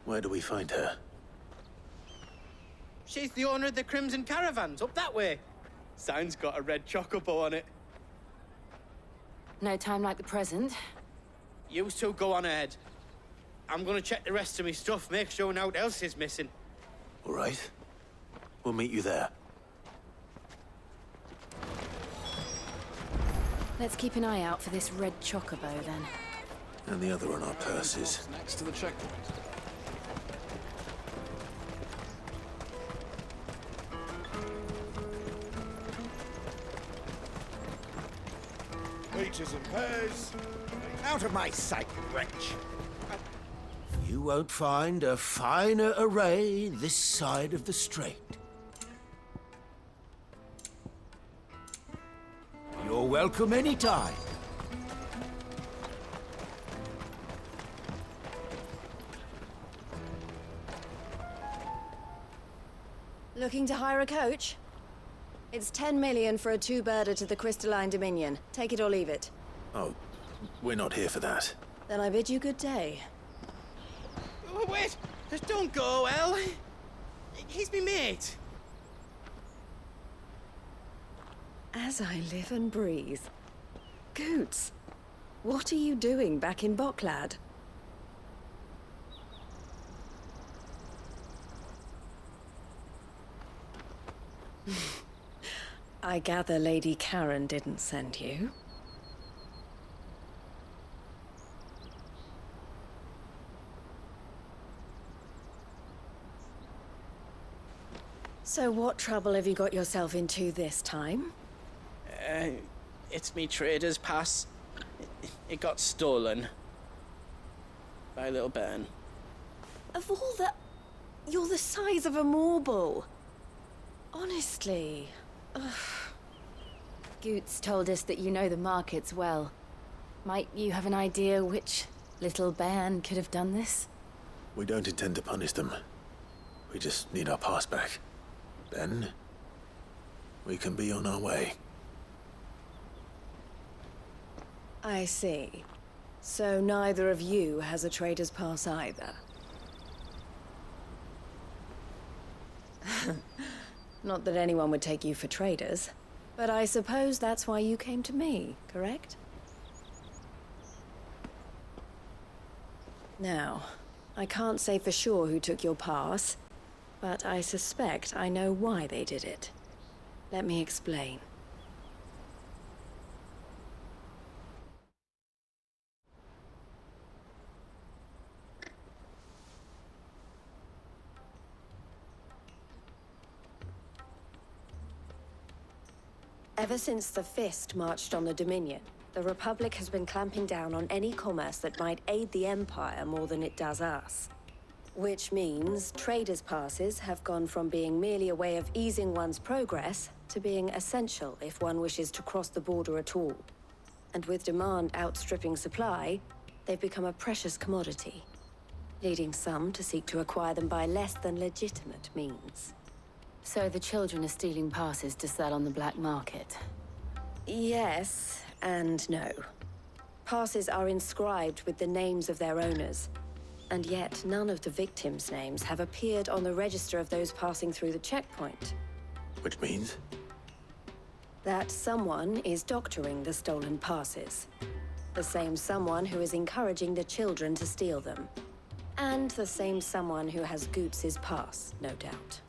Where do we find her? She's the owner of the Crimson Caravans, up that way. Sign's got a red chocobo on it. No time like the present. You two go on ahead. I'm gonna check the rest of my stuff, make sure naught else is missing. All right. We'll meet you there. Let's keep an eye out for this red chocobo, then. and the other on our purses. Next to the checkpoint. Peaches and pears. Out of my sight, wretch. You won't find a finer array this side of the strait. You're welcome anytime. Looking to hire a coach? It's 10 million for a two-birder to the Crystalline Dominion. Take it or leave it. Oh, we're not here for that. Then I bid you good day. Oh, wait! Just don't go, El. He's me mate. As I live and breathe. Goots, what are you doing back in Boklad? I gather Lady Karen didn't send you. So what trouble have you got yourself into this time? It's me trader's pass. It got stolen. By little Ben. Of all the... You're the size of a marble. Honestly. Ugh. Goots told us that you know the markets well. Might you have an idea which little bairn could have done this? We don't intend to punish them. We just need our pass back. Then, we can be on our way. I see. So neither of you has a trader's pass either. Not that anyone would take you for traders, but I suppose that's why you came to me, correct? Now, I can't say for sure who took your pass, but I suspect I know why they did it. Let me explain. Ever since the Fist marched on the Dominion, the Republic has been clamping down on any commerce that might aid the Empire more than it does us. Which means traders' passes have gone from being merely a way of easing one's progress to being essential if one wishes to cross the border at all. And with demand outstripping supply, they've become a precious commodity, leading some to seek to acquire them by less than legitimate means. So the children are stealing passes to sell on the black market? Yes and no. Passes are inscribed with the names of their owners, and yet none of the victims' names have appeared on the register of those passing through the checkpoint. Which means? That someone is doctoring the stolen passes. The same someone who is encouraging the children to steal them. And the same someone who has Goots' pass, no doubt.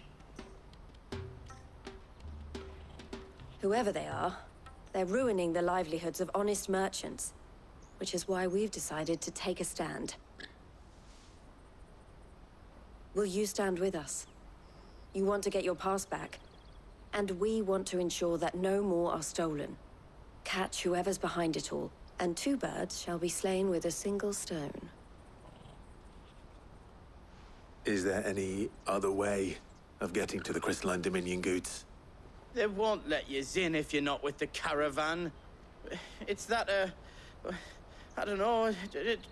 Whoever they are, they're ruining the livelihoods of honest merchants, which is why we've decided to take a stand. Will you stand with us? You want to get your pass back, and we want to ensure that no more are stolen. Catch whoever's behind it all, and two birds shall be slain with a single stone. Is there any other way of getting to the Crystalline Dominion, Goots? They won't let you in if you're not with the caravan. It's that, I don't know,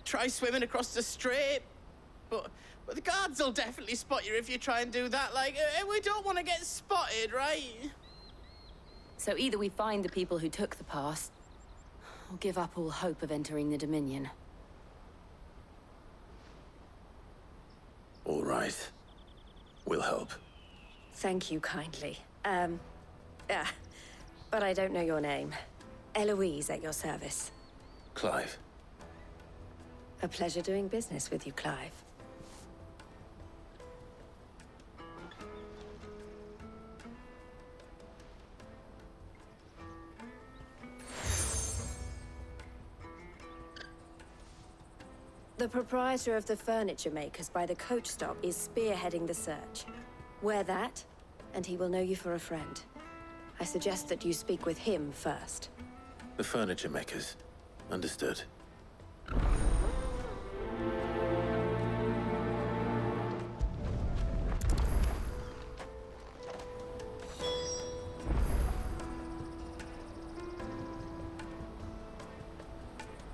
try swimming across the strait. But the guards will definitely spot you if you try and do that. Like, we don't want to get spotted, right? So either we find the people who took the pass, or give up all hope of entering the Dominion. All right. We'll help. Thank you kindly. But I don't know your name. Eloise at your service. Clive. A pleasure doing business with you, Clive. The proprietor of the furniture makers by the coach stop is spearheading the search. Wear that, and he will know you for a friend. I suggest that you speak with him first. The furniture makers. Understood.